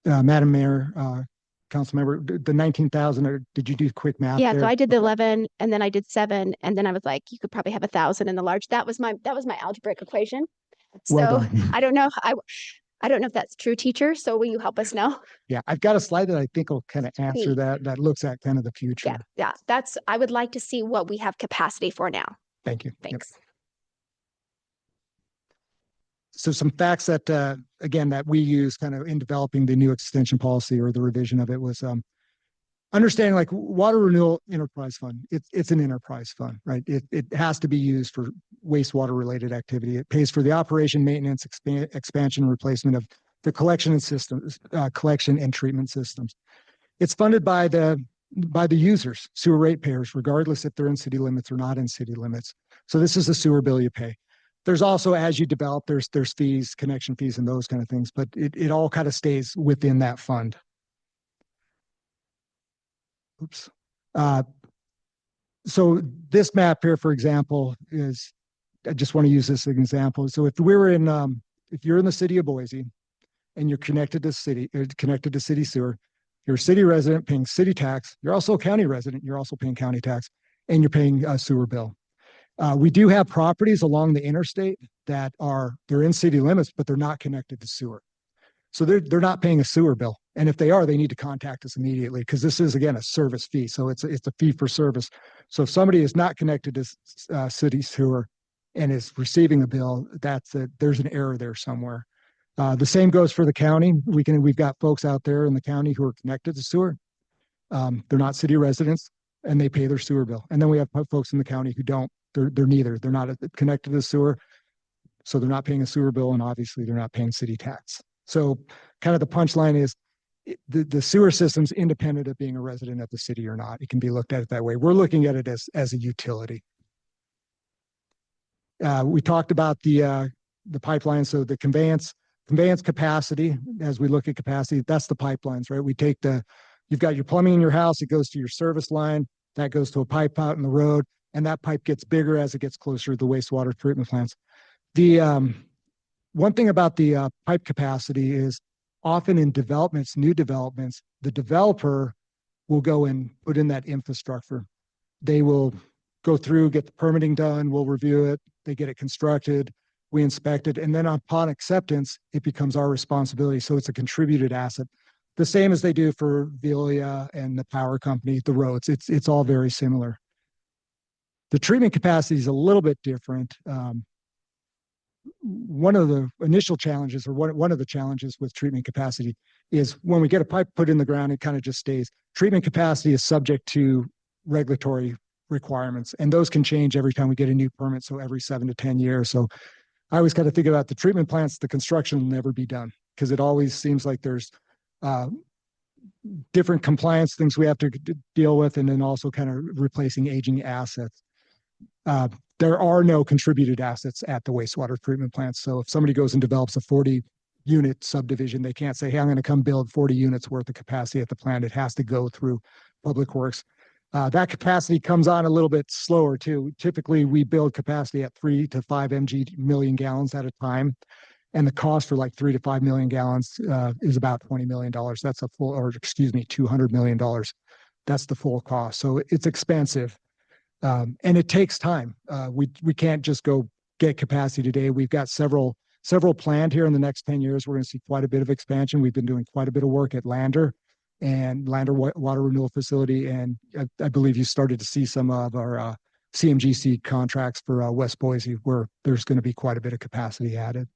Madam Mayor, council member, the 19,000, or did you do quick math Yeah, there? so I did the 11 and then I did 7 and then I was like, you could probably have 1,000 in the large. That was my algebraic equation. Well So done. I don't know. I don't know if that's true, teacher. So will you help us know? Yeah, I've got a slide that I think will kind of answer Neat. that looks at kind of the future. Yeah, I would like to see what we have capacity for now. Thank you. Yep. Thanks. So some facts that, again, that we use kind of in developing the new extension policy or the revision of it was understanding like water renewal enterprise fund. It's an enterprise fund, right? It has to be used for wastewater related activity. It pays for the operation, maintenance, expansion, and replacement of the collection and systems, collection and treatment systems. It's funded by the users, sewer ratepayers, regardless if they're in city limits or not in city limits. So this is the sewer bill you pay. There's also, as you develop, there's fees, connection fees, and those kind of things, but it all kind of stays within that fund. Oops. So this map here, for example, is, I just want to use this as an example. So if we were in, if you're in the city of Boise and you're connected to city sewer, you're a city resident paying city tax. You're also a county resident. You're also paying county tax, and you're paying a sewer bill. We do have properties along the interstate that they're in city limits, but they're not connected to sewer. So they're not paying a sewer bill. And if they are, they need to contact us immediately because this is, again, a service fee. So it's a fee for service. So if somebody is not connected to city sewer and is receiving a bill, there's an error there somewhere. The same goes for the county. We've got folks out there in the county who are connected to sewer. They're not city residents and they pay their sewer bill. And then we have folks in the county who don't. They're neither. They're not connected to the sewer, so they're not paying a sewer bill, and obviously they're not paying city tax. So kind of the punchline is the sewer system's independent of being a resident of the city or not. It can be looked at it that way. We're looking at it as a utility. We talked about the pipeline. So the conveyance capacity, as we look at capacity, that's the pipelines, right? You've got your plumbing in your house, it goes to your service line, that goes to a pipe out in the road, and that pipe gets bigger as it gets closer to the wastewater treatment plants. The one thing about the pipe capacity is often in new developments, the developer will go and put in that infrastructure. They will go through, get the permitting done, we'll review it, they get it constructed, we inspect it, and then upon acceptance, it becomes our responsibility. So it's a contributed asset. The same as they do for Veolia and the power company, the roads. It's all very similar. The treatment capacity is a little bit different. One of the initial challenges, or one of the challenges with treatment capacity, is when we get a pipe put in the ground, it kind of just stays. Treatment capacity is subject to regulatory requirements, and those can change every time we get a new permit. So every 7 to 10 years. So I always kind of think about the treatment plants, the construction will never be done because it always seems like there's different compliance things we have to deal with, and then also kind of replacing aging assets. There are no contributed assets at the wastewater treatment plants. So if somebody goes and develops a 40-unit subdivision, they can't say, hey, I'm going to come build 40 units worth of capacity at the plant. It has to go through Public Works. That capacity comes on a little bit slower too. Typically, we build capacity at 3 to 5 million gallons at a time. And the cost for like 3 to 5 million gallons is about $20 million. That's $200 million. That's the full cost. So it's expensive. And it takes time. We can't just go get capacity today. We've got several planned here in the next 10 years. We're going to see quite a bit of expansion. We've been doing quite a bit of work at Lander Water Renewal Facility. And I believe you started to see some of our CMGC contracts for West Boise, where there's going to be quite a bit of capacity added.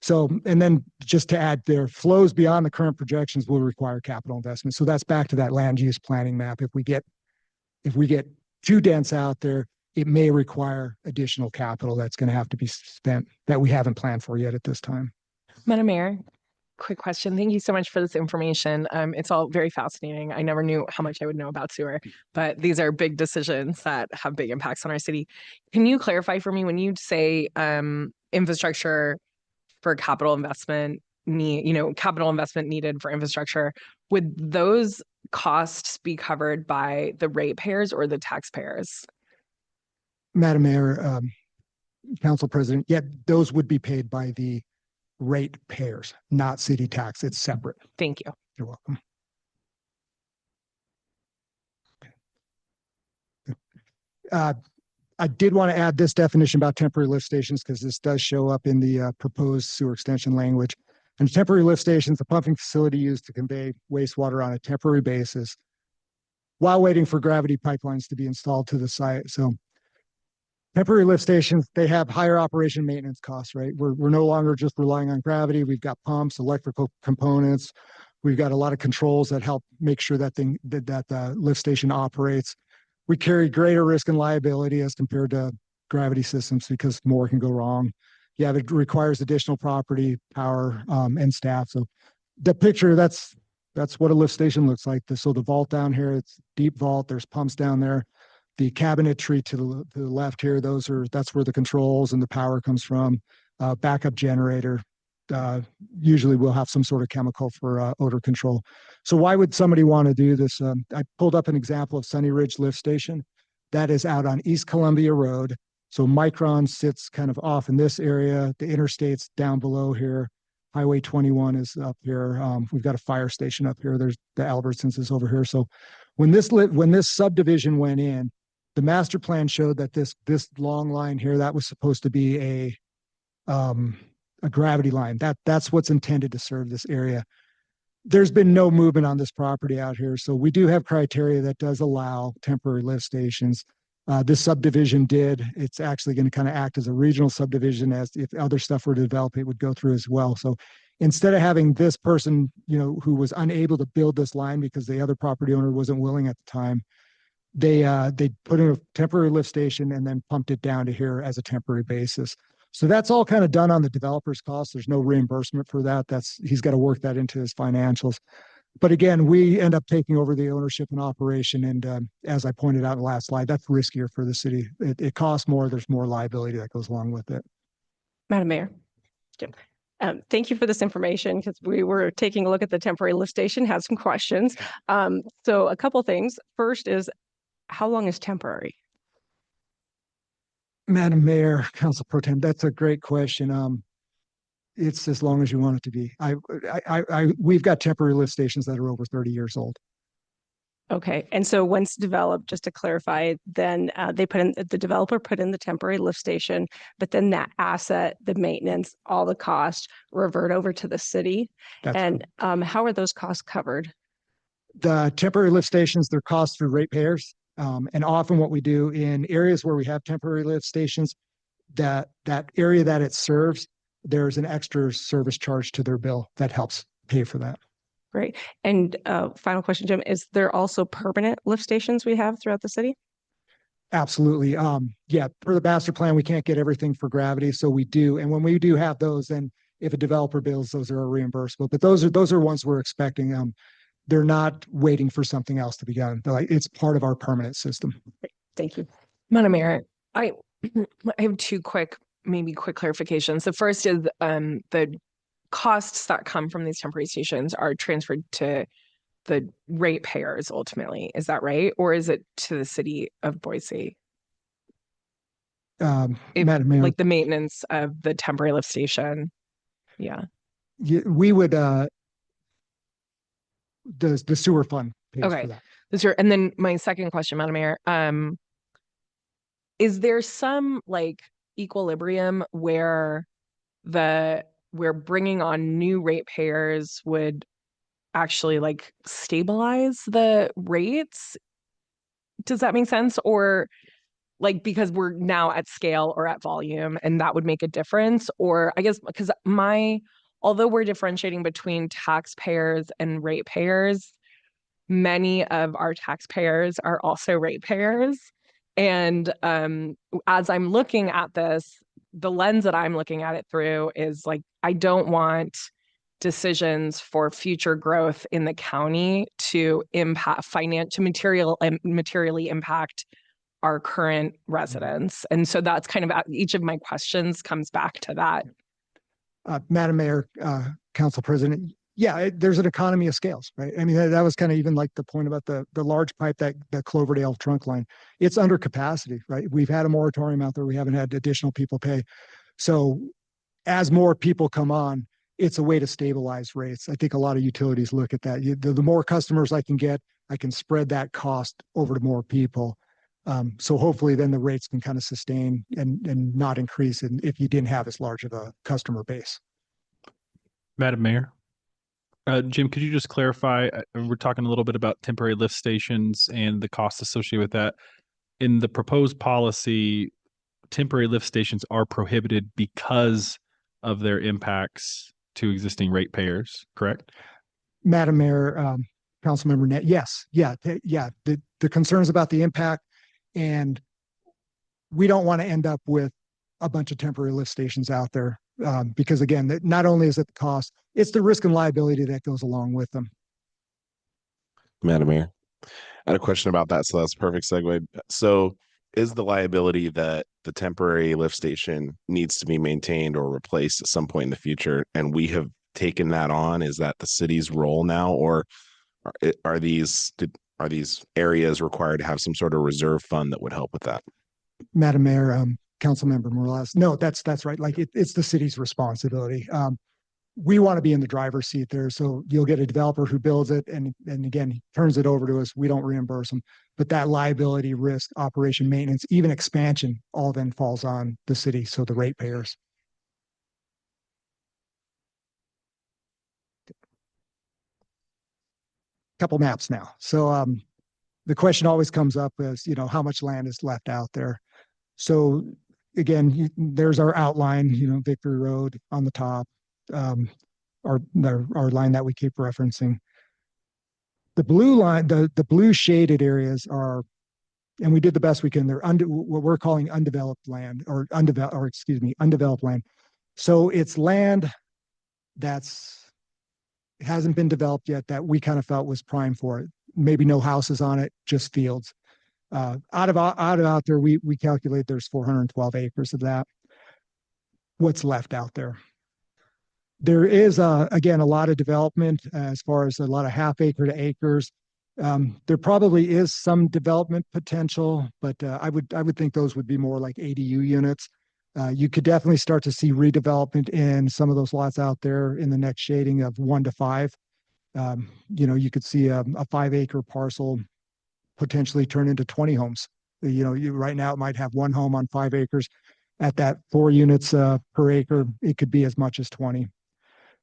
So, and then just to add, there flows beyond the current projections will require capital investment. So that's back to that land use planning map. If we get too dense out there, it may require additional capital that's going to have to be spent that we haven't planned for yet at this time. Madam Mayor, quick question. Thank you so much for this information. It's all very fascinating. I never knew how much I would know about sewer, but these are big decisions that have big impacts on our city. Can you clarify for me when you say infrastructure for capital investment capital investment needed for infrastructure, would those costs be covered by the ratepayers or the taxpayers? Madam Mayor, Council President, yeah, those would be paid by the ratepayers, not city tax. It's separate. Thank you. You're welcome. I did want to add this definition about temporary lift stations because this does show up in the proposed sewer extension language. And temporary lift stations, a pumping facility used to convey wastewater on a temporary basis while waiting for gravity pipelines to be installed to the site. So temporary lift stations, they have higher operation maintenance costs, right? We're no longer just relying on gravity. We've got pumps, electrical components. We've got a lot of controls that help make sure that the lift station operates. We carry greater risk and liability as compared to gravity systems because more can go wrong. Yeah, it requires additional property, power, and staff. So the picture, that's what a lift station looks like. So the vault down here, it's deep vault. There's pumps down there. The cabinetry to the left here, that's where the controls and the power comes from. Backup generator. Usually we'll have some sort of chemical for odor control. So why would somebody want to do this? I pulled up an example of Sunny Ridge Lift Station. That is out on East Columbia Road. So Micron sits kind of off in this area. The interstate's down below here. Highway 21 is up here. We've got a fire station up here. There's the Albertsons is over here. So when this subdivision went in, the master plan showed that this long line here, that was supposed to be a gravity line. That's what's intended to serve this area. There's been no movement on this property out here. So we do have criteria that does allow temporary lift stations. This subdivision did. It's actually going to kind of act as a regional subdivision, as if other stuff were to develop, it would go through as well. So instead of having this person, who was unable to build this line because the other property owner wasn't willing at the time, they put in a temporary lift station and then pumped it down to here as a temporary basis. So that's all kind of done on the developer's cost. There's no reimbursement for that. He's got to work that into his financials. But again, we end up taking over the ownership and operation. And as I pointed out in the last slide, that's riskier for the city. It costs more. There's more liability that goes along with it. Madam Mayor. Thank you for this information because we were taking a look at the temporary lift station, had some questions. So a couple things. First is, how long is temporary? Madam Mayor, Council Pro Tem, that's a great question. It's as long as you want it to be. We've got temporary lift stations that are over 30 years old. Okay, and so once developed, just to clarify, then the developer put in the temporary lift station, but then that asset, the maintenance, all the costs revert over to the city. And how are those costs covered? The temporary lift stations, they're cost through ratepayers. And often what we do in areas where we have temporary lift stations, that area that it serves, there's an extra service charge to their bill that helps pay for that. Great. And final question, Jim, is there also permanent lift stations we have throughout the city? Absolutely. Yeah, per the master plan, we can't get everything for gravity, so we do. And when we do have those, then if a developer builds, those are reimbursable. But those are ones we're expecting. They're not waiting for something else to be done. It's part of our permanent system. Great. Thank you. Madam Mayor, I have two quick clarifications. The first is the costs that come from these temporary stations are transferred to the ratepayers ultimately. Is that right? Or is it to the city of Boise? Madam Mayor, like the maintenance of the temporary lift station. Yeah. We would the sewer fund pays for that. And then my second question, Madam Mayor, is there some equilibrium where we're bringing on new ratepayers would actually stabilize the rates? Does that make sense? Or because we're now at scale or at volume and that would make a difference? Or I guess because although we're differentiating between taxpayers and ratepayers, many of our taxpayers are also ratepayers. And as I'm looking at this, the lens that I'm looking at it through is I don't want decisions for future growth in the county to materially impact our current residents. And so that's kind of each of my questions comes back to that. Madam Mayor, Council President, yeah, there's an economy of scales, right? I mean, that was kind of even like the point about the large pipe, that Cloverdale trunk line. It's under capacity, right? We've had a moratorium out there. We haven't had additional people pay. So as more people come on, it's a way to stabilize rates. I think a lot of utilities look at that. The more customers I can get, I can spread that cost over to more people. So hopefully then the rates can kind of sustain and not increase if you didn't have as large of a customer base. Madam Mayor. Jim, could you just clarify? We're talking a little bit about temporary lift stations and the costs associated with that. In the proposed policy, temporary lift stations are prohibited because of their impacts to existing ratepayers, correct? Madam Mayor, Councilmember Net, yes, yeah. The concerns about the impact, and we don't want to end up with a bunch of temporary lift stations out there because again, not only is it the cost, it's the risk and liability that goes along with them. Madam Mayor, I had a question about that, so that's a perfect segue. So is the liability that the temporary lift station needs to be maintained or replaced at some point in the future, and we have taken that on? Is that the city's role now, or are these areas required to have some sort of reserve fund that would help with that? Madam Mayor, Councilmember Morales, no, that's right. Like it's the city's responsibility. We want to be in the driver's seat there. So you'll get a developer who builds it and again, turns it over to us. We don't reimburse them, but that liability, risk, operation, maintenance, even expansion, all then falls on the city. So the ratepayers. Couple maps now. So the question always comes up is, how much land is left out there? So again, there's our outline, Victory Road on the top. Our line that we keep referencing. The blue line, the blue shaded areas are, and we did the best we can. They're what we're calling undeveloped land, undeveloped land. So it's land that's hasn't been developed yet that we kind of felt was prime for it. Maybe no houses on it, just fields. Out there, we calculate there's 412 acres of that. What's left out there? There is, again, a lot of development as far as a lot of half acre to acres. There probably is some development potential, but I would think those would be more like ADU units. You could definitely start to see redevelopment in some of those lots out there in the next shading of 1 to 5. You could see a 5-acre parcel potentially turn into 20 homes. Right now it might have 1 home on 5 acres. At that 4 units per acre, it could be as much as 20.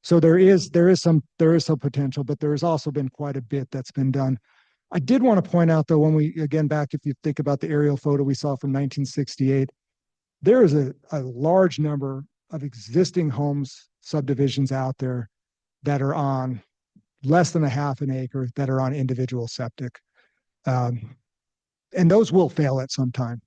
So there is some potential, but there has also been quite a bit that's been done. I did want to point out though, when we again back, if you think about the aerial photo we saw from 1968, there is a large number of existing homes subdivisions out there that are on less than a half an acre that are on individual septic, and those will fail at some time,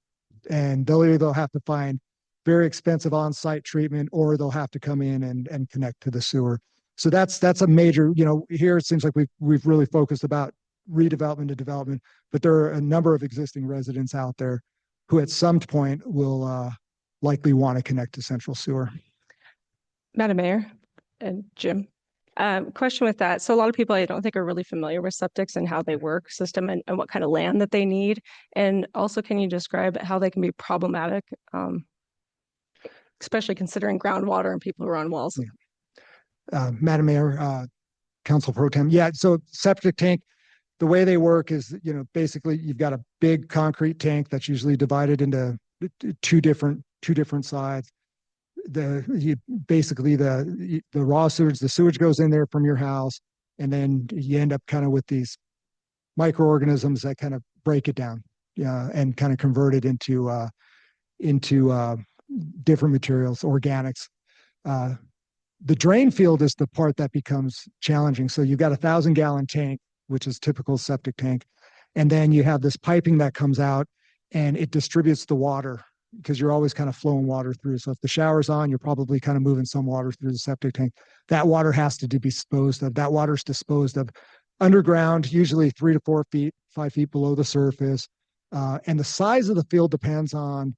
and they'll have to find very expensive on-site treatment, or they'll have to come in and connect to the sewer. So that's a major, here it seems like we've really focused about redevelopment to development, but there are a number of existing residents out there who at some point will likely want to connect to central sewer. Madam Mayor and Jim, question with that. So a lot of people I don't think are really familiar with septics and how they work system and what kind of land that they need. And also, can you describe how they can be problematic? Especially considering groundwater and people who are on wells. Yeah. Madam Mayor, Council Pro Tem. Yeah, so septic tank, the way they work is, basically you've got a big concrete tank that's usually divided into two different sides. Basically the raw sewage, the sewage goes in there from your house, and then you end up kind of with these microorganisms that kind of break it down, and kind of convert it into different materials, organics. The drain field is the part that becomes challenging. So you've got 1,000-gallon tank, which is typical septic tank. And then you have this piping that comes out and it distributes the water, because you're always kind of flowing water through. So if the shower's on, you're probably kind of moving some water through the septic tank. That water has to be disposed of. That water's disposed of underground, usually 3 to 4 feet, 5 feet below the surface. And the size of the field depends on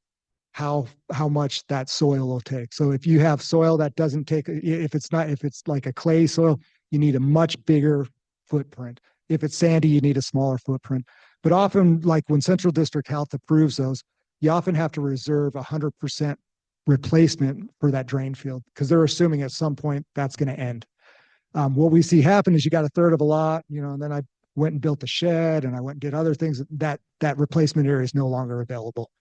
how much that soil will take. So if you have soil that doesn't take, if it's like a clay soil, you need a much bigger footprint. If it's sandy, you need a smaller footprint. But often, like when Central District Health approves those, you often have to reserve 100% replacement for that drain field because they're assuming at some point that's going to end. What we see happen is you got a third of a lot, and then I went and built a shed and I went and did other things that replacement area is no longer available.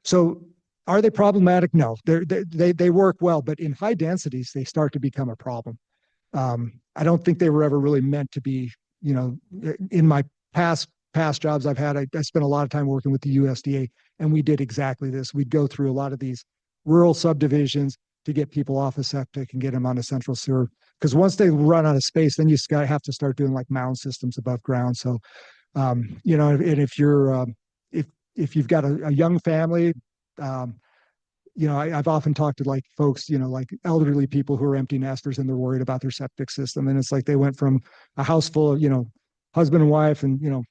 So are they problematic? No, they work well, but in high densities, they start to become a problem. I don't think they were ever really meant to be, in my past jobs I've had, I spent a lot of time working with the USDA, and we did exactly this. We'd go through a lot of these rural subdivisions to get people off of septic and get them on a central sewer. Because once they run out of space, then you have to start doing like mound systems above ground. So, and if you're, if you've got a young family, I've often talked to like folks, like elderly people who are empty nesters and they're worried about their septic system. And it's like they went from a house full of, husband and wife and,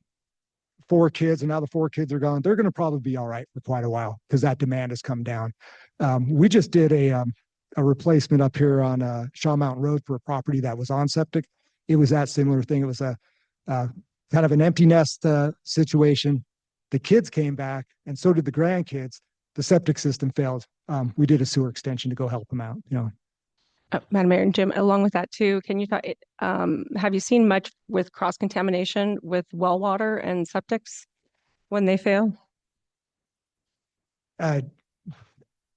4 kids, and now the 4 kids are gone. They're going to probably be all right for quite a while because that demand has come down. We just did a replacement up here on Shaw Mountain Road for a property that was on septic. It was that similar thing. It was a kind of an empty nest situation. The kids came back and so did the grandkids. The septic system failed. We did a sewer extension to go help them out. Madam Mayor and Jim, along with that too, can you talk, have you seen much with cross-contamination with well water and septics when they fail?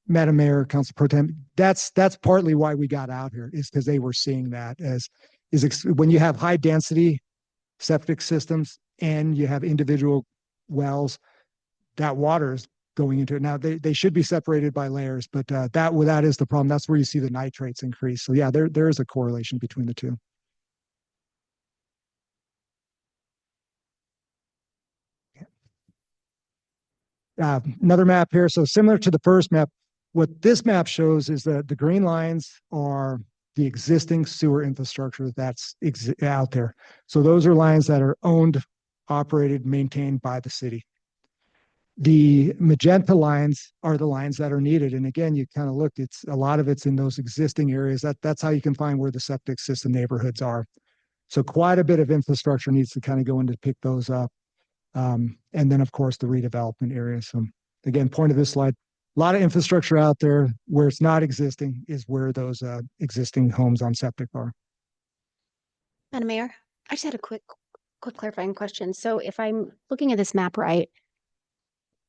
Madam Mayor, Council Pro Tem, that's partly why we got out here, is because they were seeing that when you have high density septic systems and you have individual wells, that water is going into it. Now they should be separated by layers, but that is the problem. That's where you see the nitrates increase. So yeah, there is a correlation between the two. Another map here. So similar to the first map, what this map shows is that the green lines are the existing sewer infrastructure that's out there. So those are lines that are owned, operated, maintained by the city. The magenta lines are the lines that are needed. And again, you kind of looked, a lot of it's in those existing areas. That's how you can find where the septic system neighborhoods are. So quite a bit of infrastructure needs to kind of go in to pick those up. And then of course the redevelopment areas. So again, point of this slide, a lot of infrastructure out there. Where it's not existing is where those existing homes on septic are. Madam Mayor, I just had a quick clarifying question. So if I'm looking at this map right,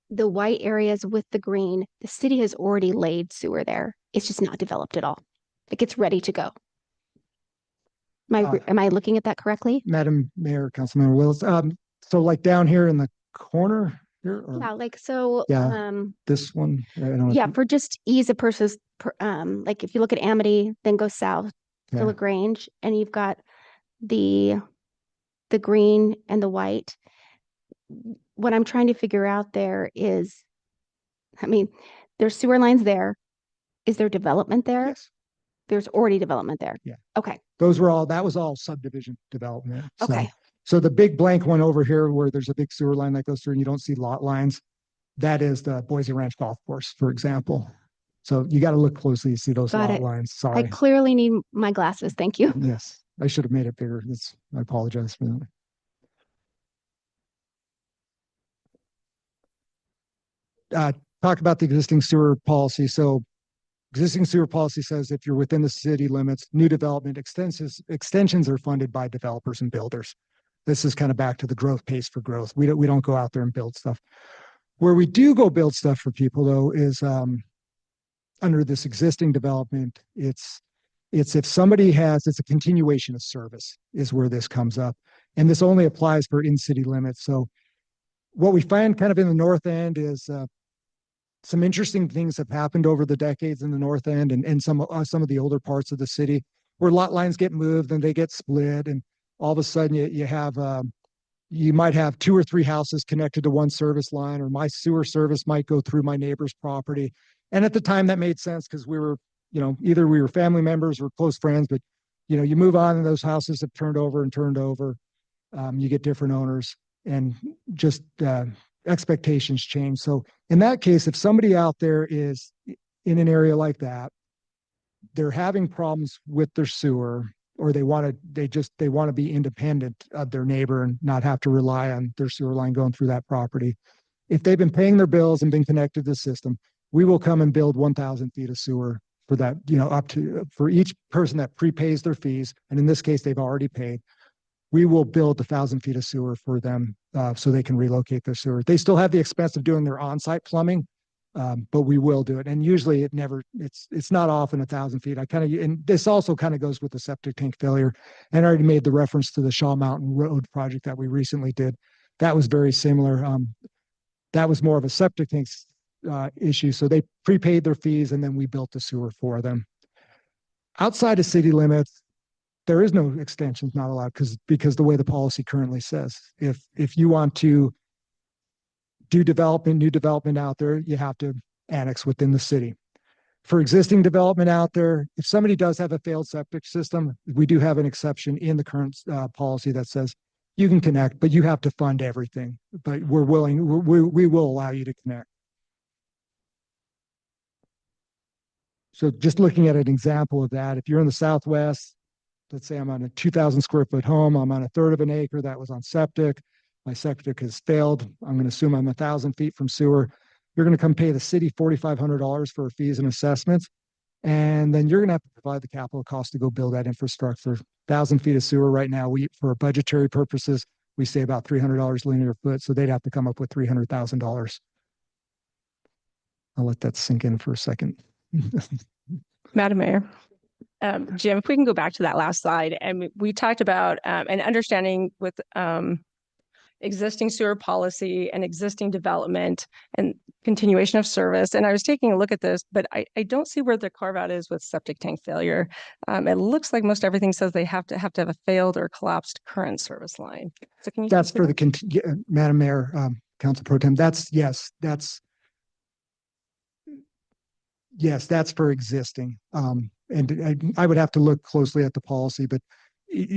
the white areas with the green, the city has already laid sewer there. It's just not developed at all. Like it's ready to go. Am I looking at that correctly? Madam Mayor, Councilmember Willis. So like down here in the corner here? Or, Yeah, like so. Yeah, this one. Yeah, for just ease of purposes, like if you look at Amity, then go south to LaGrange, and you've got the green and the white. What I'm trying to figure out there is, I mean, there's sewer lines there. Is there development there? Yes. There's already development there. Yeah. Okay. That was all subdivision development. Okay. So the big blank one over here where there's a big sewer line that goes through and you don't see lot lines, that is the Boise Ranch Golf Course, for example. So you got to look closely to see those lot lines. Sorry. I clearly need my glasses. Thank you. Yes. I should have made it bigger. I apologize for that. Talk about the existing sewer policy. So existing sewer policy says if you're within the city limits, new development extensions are funded by developers and builders. This is kind of back to the growth pays for growth. We don't go out there and build stuff. Where we do go build stuff for people though is under this existing development, it's if somebody it's a continuation of service is where this comes up. And this only applies for in-city limits. So what we find kind of in the north end is some interesting things have happened over the decades in the north end and some of the older parts of the city where lot lines get moved and they get split, and all of a sudden you might have 2 or 3 houses connected to one service line, or my sewer service might go through my neighbor's property. And at the time that made sense because we were, either we were family members or close friends, but you move on and those houses have turned over. You get different owners, and just expectations change. So in that case, if somebody out there is in an area like that, they're having problems with their sewer, or they want to be independent of their neighbor and not have to rely on their sewer line going through that property. If they've been paying their bills and been connected to the system, we will come and build 1,000 feet of sewer for that, up to for each person that prepays their fees. And in this case, they've already paid. We will build 1,000 feet of sewer for them so they can relocate their sewer. They still have the expense of doing their on-site plumbing, but we will do it. And usually it's not often 1,000 feet. And this also kind of goes with the septic tank failure. And I already made the reference to the Shaw Mountain Road project that we recently did. That was very similar. That was more of a septic tank issue. So they prepaid their fees and then we built the sewer for them. Outside of city limits, there is no extensions not allowed because the way the policy currently says, if you want to do new development out there, you have to annex within the city. For existing development out there, if somebody does have a failed septic system, we do have an exception in the current policy that says you can connect, but you have to fund everything. But we will allow you to connect. So just looking at an example of that, if you're in the Southwest, let's say I'm on a 2,000 square foot home, I'm on a third of an acre that was on septic. My septic has failed. I'm going to assume I'm 1,000 feet from sewer. You're going to come pay the city $4,500 for fees and assessments. And then you're going to have to provide the capital cost to go build that infrastructure. 1,000 feet of sewer right now, for budgetary purposes, we say about $300 linear foot. So they'd have to come up with $300,000. I'll let that sink in for a second. Madam Mayor. Jim, if we can go back to that last slide, and we talked about an understanding with existing sewer policy and existing development and continuation of service. And I was taking a look at this, but I don't see where the carve out is with septic tank failure. It looks like most everything says they have to have a failed or collapsed current service line. So can you? That's for Madam Mayor, Council Pro Tem. Yes, that's for existing. And I would have to look closely at the policy, but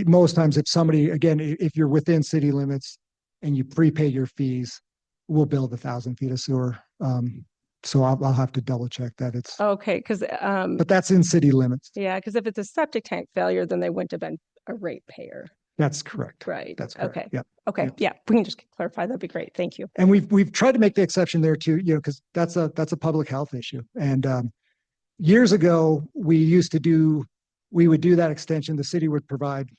most times if somebody, again, if you're within city limits and you prepay your fees, we'll build 1,000 feet of sewer. So I'll have to double check that it's okay. But that's in city limits. Yeah, because if it's a septic tank failure, then they wouldn't have been a ratepayer. That's correct. Right. That's correct. Okay. Yeah. Okay. Yeah. Yeah. We can just clarify. That'd be great. Thank you. And we've tried to make the exception there too, because that's a public health issue. And years ago, we would do that extension. The city would provide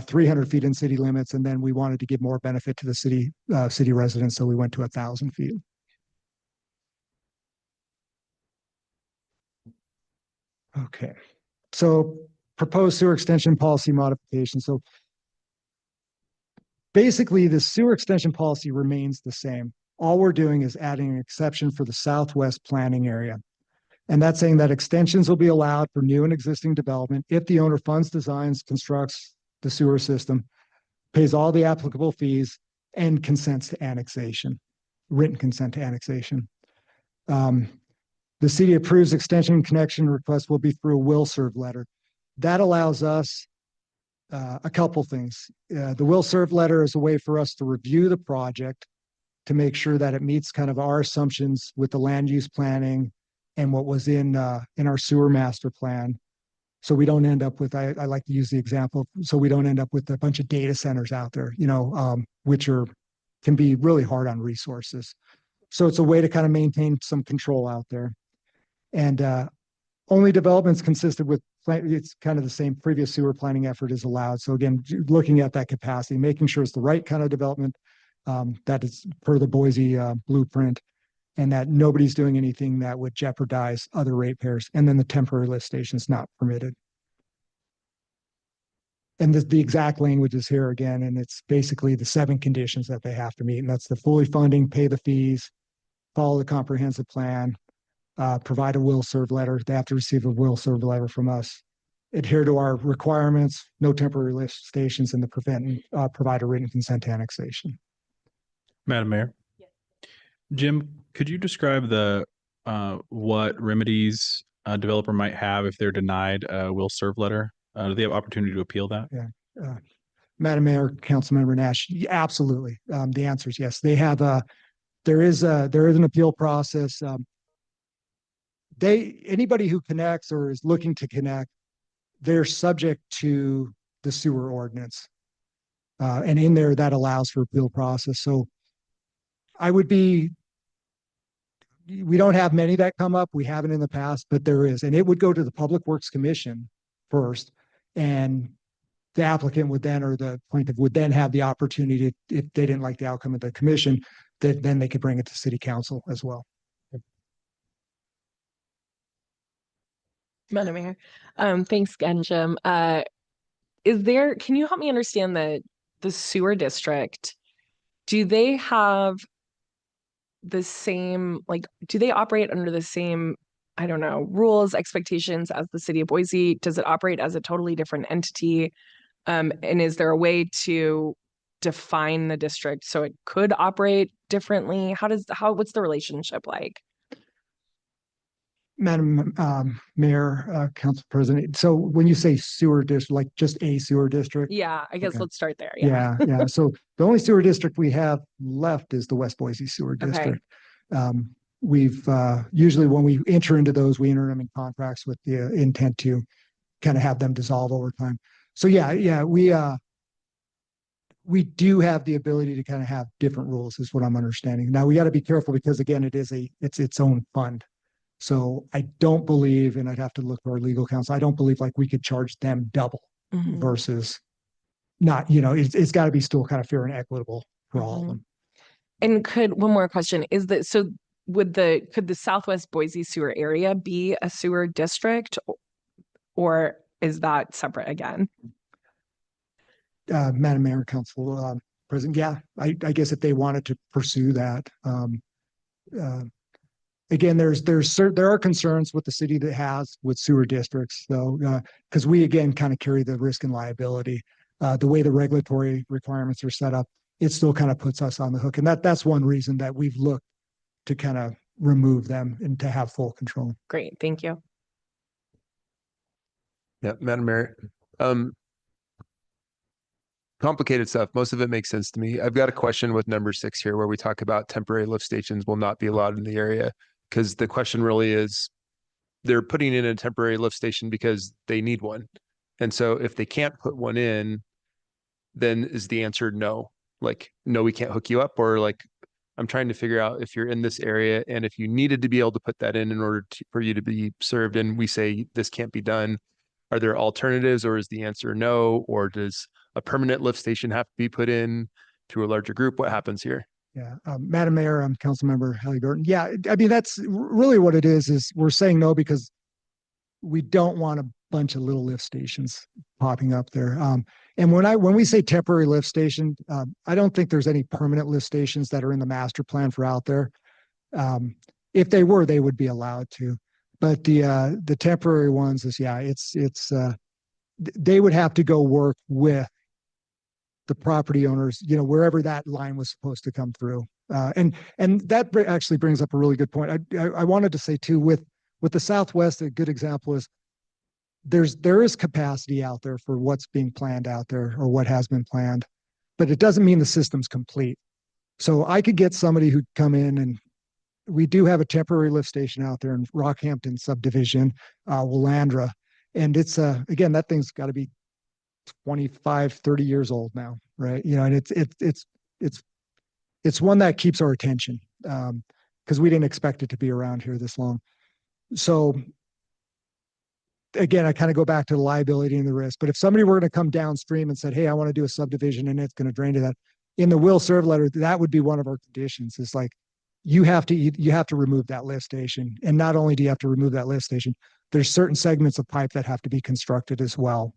300 feet in city limits, and then we wanted to give more benefit to the city residents, so we went to 1,000 feet. Okay, so proposed sewer extension policy modification. So basically, the sewer extension policy remains the same. All we're doing is adding an exception for the Southwest planning area. And that's saying that extensions will be allowed for new and existing development if the owner funds, designs, constructs the sewer system, pays all the applicable fees, and consents to annexation, written consent to annexation. The city approves extension connection request will be through a will serve letter. That allows us a couple things. The will serve letter is a way for us to review the project to make sure that it meets kind of our assumptions with the land use planning and what was in our sewer master plan. So we don't end up with, I like to use the example, so we don't end up with a bunch of data centers out there, which can be really hard on resources. So it's a way to kind of maintain some control out there. And only developments consistent with, it's kind of the same previous sewer planning effort is allowed. So again, looking at that capacity, making sure it's the right kind of development that is per the Boise blueprint, and that nobody's doing anything that would jeopardize other ratepayers. And then the temporary lift station is not permitted. And the exact language is here again, and it's basically the 7 conditions that they have to meet. And that's the fully funding, pay the fees, follow the comprehensive plan, provide a will serve letter. They have to receive a will serve letter from us, adhere to our requirements, no temporary lift stations, and provide a written consent to annexation. Madam Mayor. Jim, could you describe what remedies a developer might have if they're denied a will serve letter? Do they have opportunity to appeal that? Yeah. Madam Mayor, Councilmember Nash, absolutely. The answer is yes. They have there is an appeal process. Anybody who connects or is looking to connect, they're subject to the sewer ordinance. And in there that allows for appeal process. So we don't have many that come up. We haven't in the past, but there is, and it would go to the Public Works Commission first. And the applicant would then, or the plaintiff would then have the opportunity to, if they didn't like the outcome of the commission, that then they could bring it to city council as well. Madam Mayor, thanks again, Jim. Can you help me understand the sewer district? Do they have the same, like, do they operate under the same, I don't know, rules, expectations as the city of Boise? Does it operate as a totally different entity? And is there a way to define the district so it could operate differently? What's the relationship like? Madam Mayor, Council President. So when you say sewer district, like just a sewer district? Yeah, I guess Okay. let's start there. Yeah. So the only sewer district we have left is the West Boise Sewer District. We've usually when we enter into those, we enter them in contracts with the intent to kind of have them dissolve over time. So we do have the ability to kind of have different rules, is what I'm understanding. Now we got to be careful because again, it's its own fund. So I don't believe, and I'd have to look for our legal counsel, I don't believe like we could charge them double versus not, it's got to be still kind of fair and equitable for all of them. And one more question is that, so could the Southwest Boise sewer area be a sewer district, or is that separate again? Madam Mayor, Council President, yeah, I guess if they wanted to pursue that, again, there are concerns with the city that has with sewer districts, though, because we again kind of carry the risk and liability. The way the regulatory requirements are set up, it still kind of puts us on the hook, and that's one reason that we've looked to kind of remove them and to have full control. Great, thank you. Yeah, Madam Mayor. Complicated stuff. Most of it makes sense to me. I've got a question with number 6 here where we talk about temporary lift stations will not be allowed in the area, because the question really is they're putting in a temporary lift station because they need one. And so if they can't put one in, then is the answer no? Like, no, we can't hook you up? Or like, I'm trying to figure out if you're in this area and if you needed to be able to put that in order for you to be served, and we say this can't be done, are there alternatives, or is the answer no? Or does a permanent lift station have to be put in to a larger group? What happens here? Yeah, Madam Mayor, I'm Councilmember Halliburton. Yeah, I mean, that's really what it is we're saying no because we don't want a bunch of little lift stations popping up there. And when we say temporary lift station, I don't think there's any permanent lift stations that are in the master plan for out there. If they were, they would be allowed to. But the temporary ones is, they would have to go work with the property owners, wherever that line was supposed to come through. And that actually brings up a really good point. I wanted to say too, with the Southwest, a good example is there is capacity out there for what's being planned out there or what has been planned, but it doesn't mean the system's complete. So I could get somebody who'd come in, and we do have a temporary lift station out there in Rockhampton subdivision, Willandra. And it's again, that thing's got to be 25, 30 years old now, right? And it's one that keeps our attention because we didn't expect it to be around here this long. So again, I kind of go back to the liability and the risk. But if somebody were going to come downstream and said, hey, I want to do a subdivision and it's going to drain to that, in the will serve letter, that would be one of our conditions. It's like, you have to remove that lift station. And not only do you have to remove that lift station, there's certain segments of pipe that have to be constructed as well.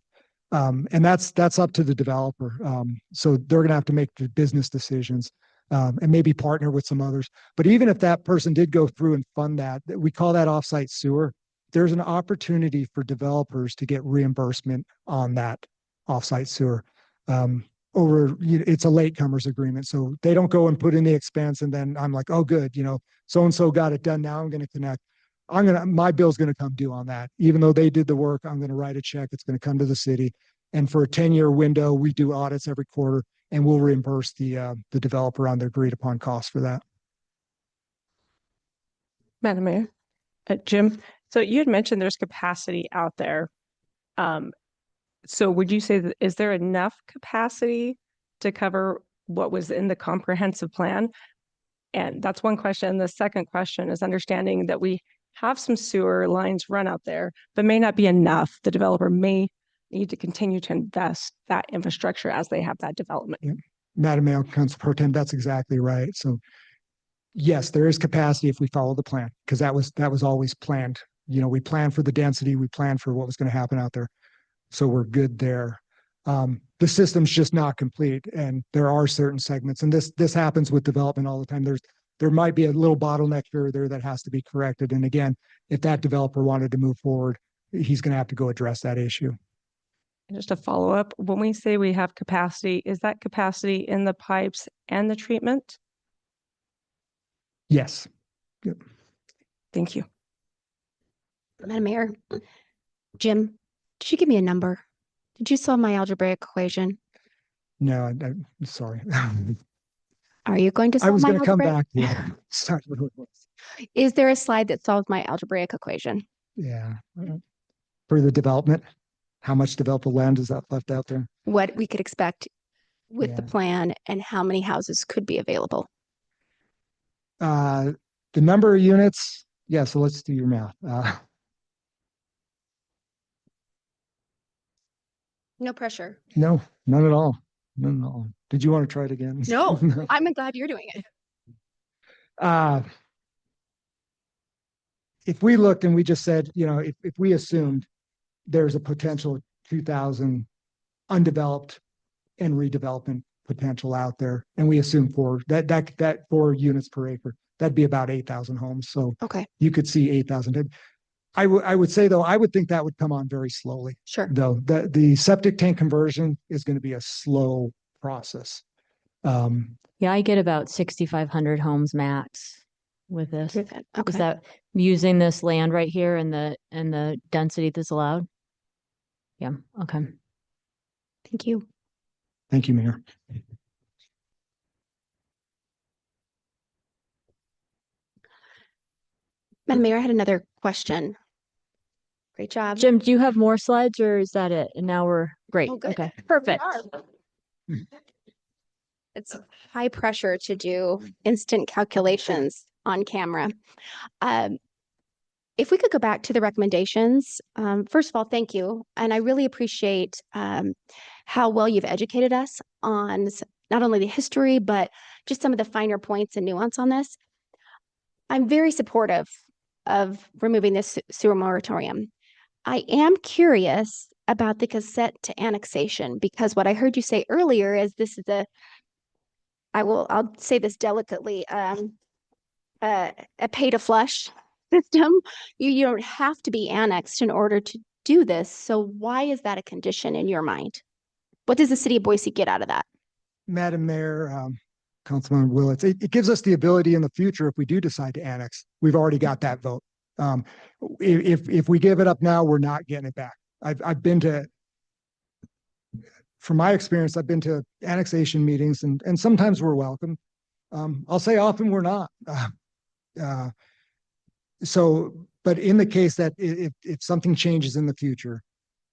And that's up to the developer. So they're going to have to make the business decisions and maybe partner with some others. But even if that person did go through and fund that, we call that offsite sewer. There's an opportunity for developers to get reimbursement on that offsite sewer. It's a latecomers agreement. So they don't go and put in the expense and then I'm like, oh, good, so-and-so got it done. Now I'm going to connect. My bill's going to come due on that. Even though they did the work, I'm going to write a check. It's going to come to the city. And for a 10-year window, we do audits every quarter and we'll reimburse the developer on the agreed upon cost for that. Madam Mayor, Jim, so you had mentioned there's capacity out there. So would you say that is there enough capacity to cover what was in the comprehensive plan? And that's one question. The second question is understanding that we have some sewer lines run out there, but may not be enough. The developer may need to continue to invest that infrastructure as they have that development. Yeah. Madam Mayor, Council Pro Tem, that's exactly right. So yes, there is capacity if we follow the plan, because that was always planned. You know, we planned for the density, we planned for what was going to happen out there. So we're good there. The system's just not complete, and there are certain segments, and this happens with development all the time. There might be a little bottleneck here or there that has to be corrected. And again, if that developer wanted to move forward, he's going to have to go address that issue. Just a follow up, when we say we have capacity, is that capacity in the pipes and the treatment? Yes. Yep. Thank you. Madam Mayor, Jim, did you give me a number? Did you solve my algebraic equation? No, I'm sorry. Are you going to I solve was my going to come algebraic? back to you. Sorry. Is there a slide that solves my algebraic equation? Yeah. For the development, how much developable land is that left out there? What we could expect with the Yeah. plan and how many houses could be available? The number of units. Yeah. So let's do your math. No pressure. No, none at all. None at all. Did you want to try it again? No, I'm glad you're doing it. If we looked and we just said, you know, if we assumed there's a potential 2,000 undeveloped and redevelopment potential out there, and we assume that 4 units per acre, that'd be about 8,000 homes. So Okay, you could see 8,000. I would say though, I would think that would come on very slowly. sure. Though the septic tank conversion is going to be a slow process. Yeah, I get about 6,500 homes max with this. With it. Is Okay, that using this land right here and the density that's allowed? Yeah, okay. thank you. Thank you, Mayor. Madam Mayor, I had another question. Great job. Jim, do you have more slides or is that it? And now we're great. Oh, good. Okay, perfect. It's high pressure to do instant calculations on camera. If we could go back to the recommendations, first of all, thank you. And I really appreciate how well you've educated us on not only the history, but just some of the finer points and nuance on this. I'm very supportive of removing this sewer moratorium. I am curious about the consent to annexation, because what I heard you say earlier is this is I'll say this delicately, a pay to flush system. You don't have to be annexed in order to do this. So why is that a condition in your mind? What does the city of Boise get out of that? Madam Mayor, Councilman Willits, it gives us the ability in the future, if we do decide to annex, we've already got that vote. If we give it up now, we're not getting it back. I've been to, from my experience, I've been to annexation meetings and sometimes we're welcome. I'll say often we're not. But in the case that if something changes in the future,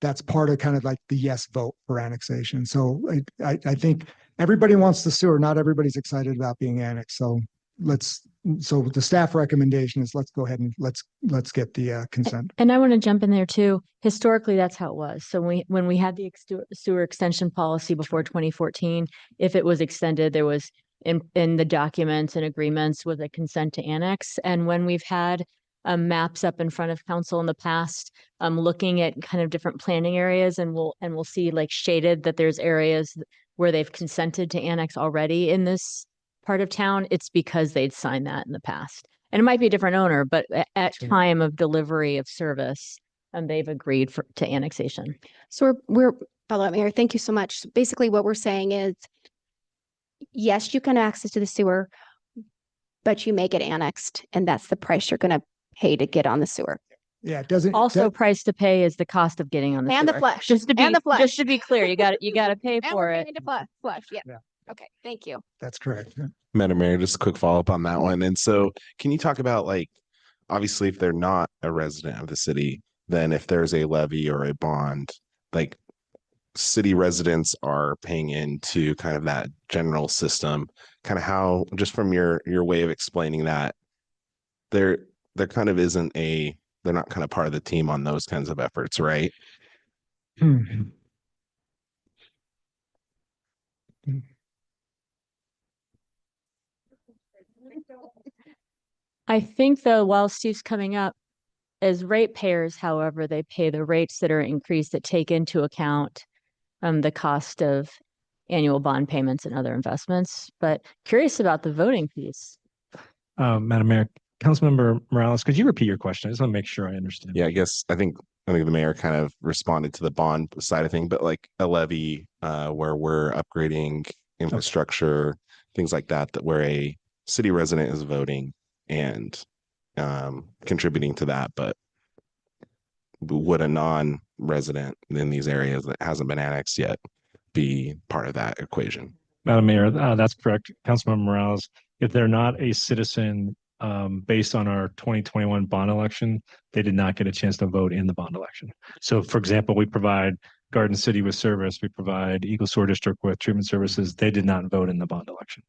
that's part of kind of like the yes vote for annexation. So I think everybody wants the sewer. Not everybody's excited about being annexed. So the staff recommendation is let's go ahead and let's get the consent. And I want to jump in there too. Historically, that's how it was. So when we had the sewer extension policy before 2014, if it was extended, there was in the documents and agreements with a consent to annex. And when we've had maps up in front of council in the past, looking at kind of different planning areas, and we'll see like shaded that there's areas where they've consented to annex already in this part of town. It's because they'd signed that in the past. And it might be a different owner, but at time of delivery of service, they've agreed to annexation. So we're follow up, Mayor. Thank you so much. So basically, what we're saying is, yes, you can access to the sewer, but you may get annexed, and that's the price you're going to pay to get on the sewer. Yeah, it doesn't. Also, price to pay is the cost of getting on the And the sewer. flush. Just to be And the flush. just to be clear, you got to pay And for we're it. paying to flush. Yeah. Yeah. Okay. Thank you. That's correct. Yeah. Madam Mayor, just a quick follow up on that one. And so, can you talk about like obviously, if they're not a resident of the city, then if there's a levy or a bond, like city residents are paying into kind of that general system. Kind of how, just from your way of explaining that, there there kind of isn't a, they're not kind of part of the team on those kinds of efforts, right? Hmm. I think though, while Steve's coming up, as ratepayers, however, they pay the rates that are increased that take into account the cost of annual bond payments and other investments. But curious about the voting piece. Madam Mayor, Councilmember Morales, could you repeat your question? I just want to make sure I understand. Yeah, I think the mayor kind of responded to the bond side of thing, but like a levy where we're upgrading infrastructure, things like that, that where a city resident is voting and contributing to that, but would a non-resident in these areas that hasn't been annexed yet be part of that equation? Madam Mayor, that's correct. Councilmember Morales, if they're not a citizen based on our 2021 bond election, they did not get a chance to vote in the bond election. So for example, we provide Garden City with service, we provide Eagle Sewer District with treatment services. They did not vote in the bond election.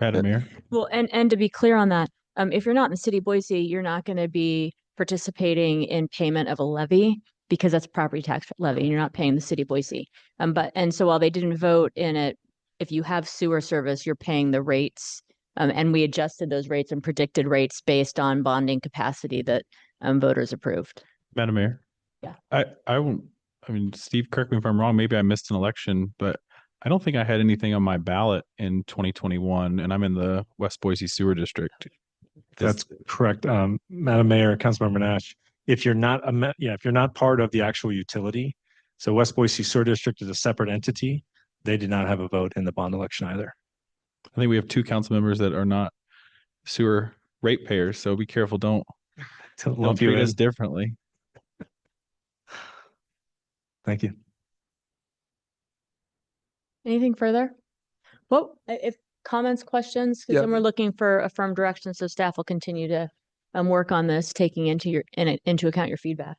Madam Mayor. Well, and to be clear on that, if you're not in the city of Boise, you're not going to be participating in payment of a levy because that's a property tax levy. You're not paying the city of Boise. And so while they didn't vote in it, if you have sewer service, you're paying the rates. And we adjusted those rates and predicted rates based on bonding capacity that voters approved. Madam Mayor. Yeah. I won't, I mean, Steve, correct me if I'm wrong. Maybe I missed an election, but I don't think I had anything on my ballot in 2021, and I'm in the West Boise Sewer District. That's correct. Madam Mayor, Councilmember Nash, if you're not if you're not part of the actual utility, so West Boise Sewer District is a separate entity, they did not have a vote in the bond election either. I think we have 2 council members that are not sewer ratepayers, so be careful. Don't treat us differently. Thank you. Anything further? Well, if comments, questions, because then we're looking for a firm direction, so staff will continue to work on this, taking into account your feedback.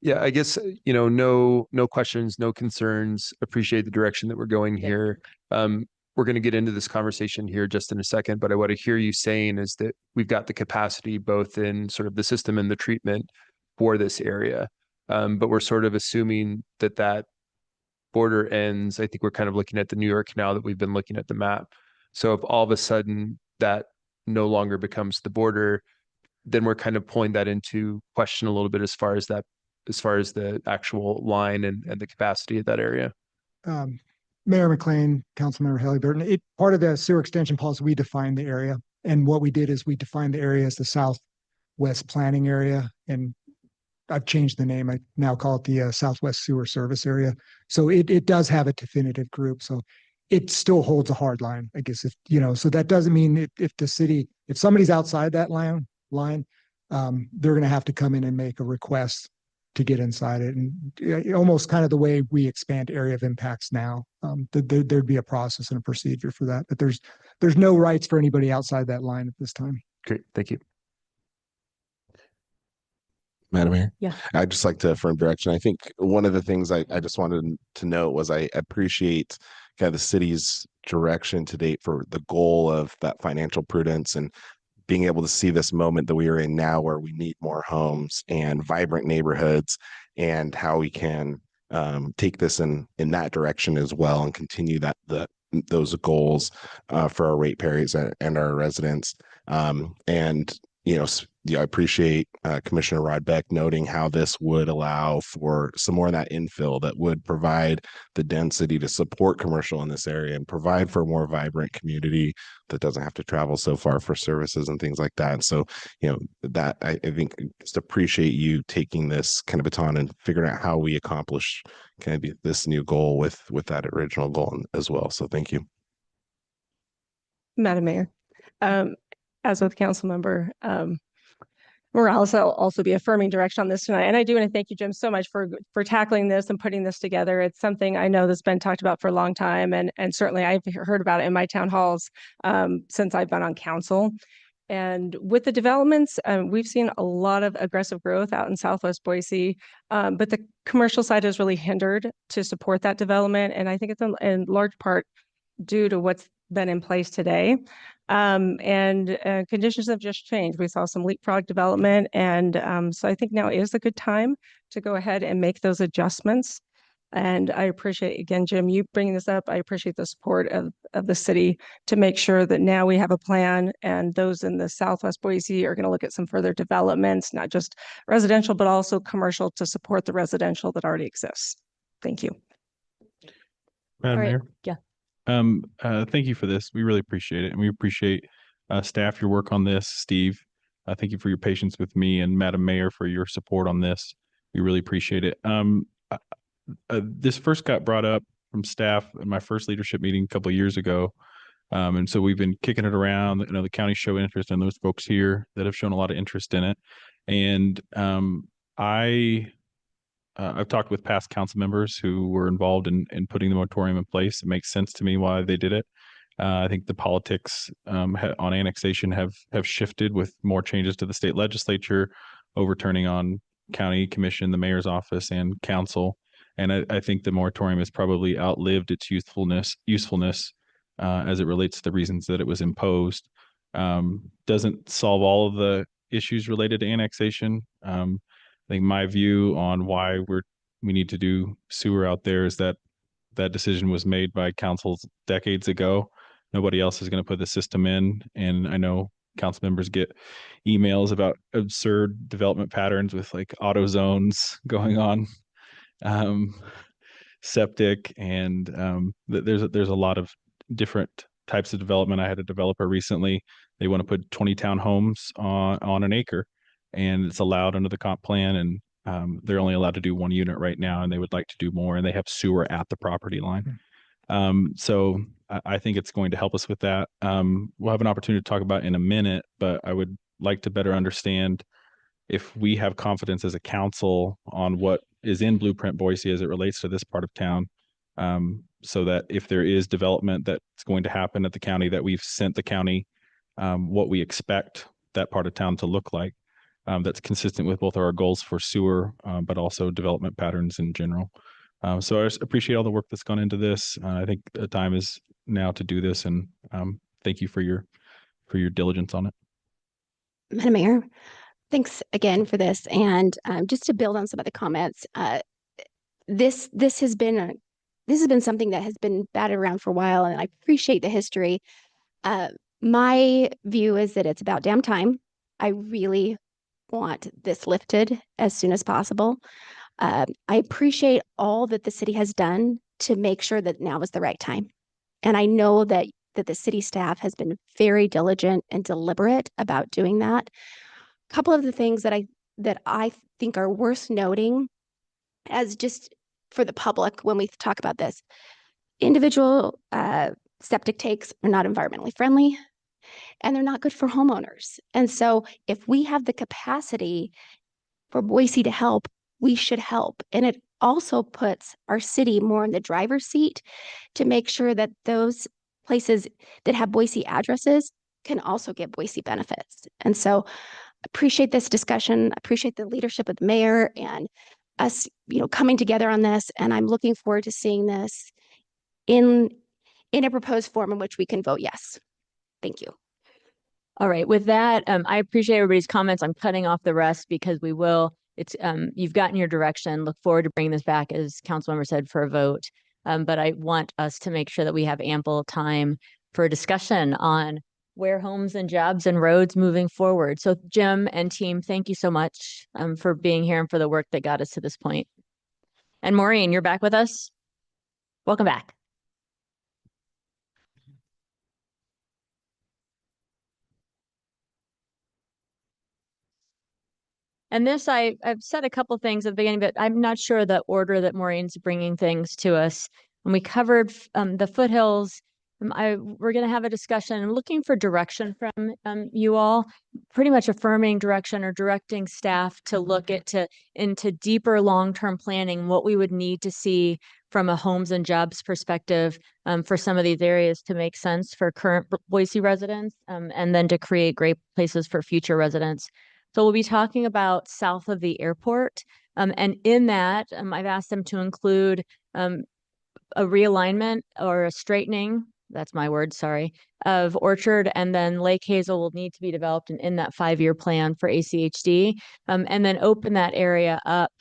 Yeah, I guess, no questions, no concerns. Appreciate the direction that we're going here. We're going to get into this conversation here just in a second, but what I hear you saying is that we've got the capacity both in sort of the system and the treatment for this area. But we're sort of assuming that border ends. I think we're kind of looking at the New York Canal that we've been looking at the map. So if all of a sudden that no longer becomes the border, then we're kind of pulling that into question a little bit as far as the actual line and the capacity of that area. Mayor McLean, Councilmember Haley Burton, part of the sewer extension policy, we defined the area. And what we did is we defined the area as the Southwest Planning Area. And I've changed the name. I now call it the Southwest Sewer Service Area. So it does have a definitive group. So it still holds a hard line, I guess, so that doesn't mean if somebody's outside that line, they're going to have to come in and make a request to get inside it. And almost kind of the way we expand area of impacts now, there'd be a process and a procedure for that. But there's no rights for anybody outside that line at this time. Great. Thank you. Madam Mayor? Yeah. I'd just like to affirm direction. I think one of the things I just wanted to note was I appreciate kind of the city's direction to date for the goal of that financial prudence and being able to see this moment that we are in now where we need more homes and vibrant neighborhoods and how we can take this in that direction as well and continue those goals for our ratepayers and our residents. I appreciate Commissioner Rodbeck noting how this would allow for some more of that infill that would provide the density to support commercial in this area and provide for a more vibrant community that doesn't have to travel so far for services and things like that. So, that I think just appreciate you taking this kind of baton and figuring out how we accomplish kind of this new goal with that original goal as well. So thank you. Madam Mayor, as with Councilmember Morales, I'll also be affirming direction on this tonight. And I do want to thank you, Jim, so much for tackling this and putting this together. It's something I know that's been talked about for a long time. And certainly I've heard about it in my town halls since I've been on council. And with the developments, we've seen a lot of aggressive growth out in Southwest Boise, but the commercial side has really hindered to support that development. And I think it's in large part due to what's been in place today. And conditions have just changed. We saw some leapfrog development. And so I think now is a good time to go ahead and make those adjustments. And I appreciate, again, Jim, you bringing this up. I appreciate the support of the city to make sure that now we have a plan, and those in the Southwest Boise are going to look at some further developments, not just residential, but also commercial to support the residential that already exists. Thank you. Madam All right. Mayor. Yeah. Thank you for this. We really appreciate it. And we appreciate staff, your work on this. Steve, thank you for your patience with me, and Madam Mayor for your support on this. We really appreciate it. This first got brought up from staff in my first leadership meeting a couple of years ago. And so we've been kicking it around. You know, the county show interest, and those folks here that have shown a lot of interest in it. And I've talked with past council members who were involved in putting the moratorium in place. It makes sense to me why they did it. I think the politics on annexation have shifted with more changes to the state legislature, overturning on county commission, the mayor's office, and council. And I think the moratorium has probably outlived its usefulness as it relates to the reasons that it was imposed. Doesn't solve all of the issues related to annexation. I think my view on why we need to do sewer out there is that that decision was made by councils decades ago. Nobody else is going to put the system in. And I know council members get emails about absurd development patterns with like auto zones going on, septic, and there's a lot of different types of development. I had a developer recently. They want to put 20 townhomes on an acre, and it's allowed under the comp plan, and they're only allowed to do one unit right now, and they would like to do more, and they have sewer at the property line. So I think it's going to help us with that. We'll have an opportunity to talk about in a minute, but I would like to better understand if we have confidence as a council on what is in Blueprint Boise as it relates to this part of town. So that if there is development that's going to happen at the county, that we've sent the county what we expect that part of town to look like. That's consistent with both our goals for sewer, but also development patterns in general. So I just appreciate all the work that's gone into this. I think the time is now to do this, and thank you for your diligence on it. Madam Mayor, thanks again for this. And just to build on some of the comments, this has been something that has been batted around for a while, and I appreciate the history. My view is that it's about damn time. I really want this lifted as soon as possible. I appreciate all that the city has done to make sure that now is the right time. And I know that the city staff has been very diligent and deliberate about doing that. A couple of the things that I think are worth noting as just for the public when we talk about this, individual septic tanks are not environmentally friendly, and they're not good for homeowners. And so if we have the capacity for Boise to help, we should help. And it also puts our city more in the driver's seat to make sure that those places that have Boise addresses can also get Boise benefits. And so appreciate this discussion. Appreciate the leadership of the mayor and us, coming together on this. And I'm looking forward to seeing this in a proposed form in which we can vote yes. Thank you. All right. With that, I appreciate everybody's comments. I'm cutting off the rest because we will. It's you've gotten your direction. Look forward to bringing this back, as Councilmember said, for a vote. But I want us to make sure that we have ample time for a discussion on where homes and jobs and roads moving forward. So Jim and team, thank you so much for being here and for the work that got us to this point. And Maureen, you're back with us. Welcome back. And this, I've said a couple things at the beginning, but I'm not sure the order that Maureen's bringing things to us. When we covered the foothills, we're going to have a discussion and looking for direction from you all, pretty much affirming direction or directing staff to look into deeper long-term planning, what we would need to see from a homes and jobs perspective for some of these areas to make sense for current Boise residents, and then to create great places for future residents. So we'll be talking about south of the airport. And in that, I've asked them to include a realignment or a straightening, that's my word, sorry, of Orchard, and then Lake Hazel will need to be developed in that 5-year plan for ACHD, and then open that area up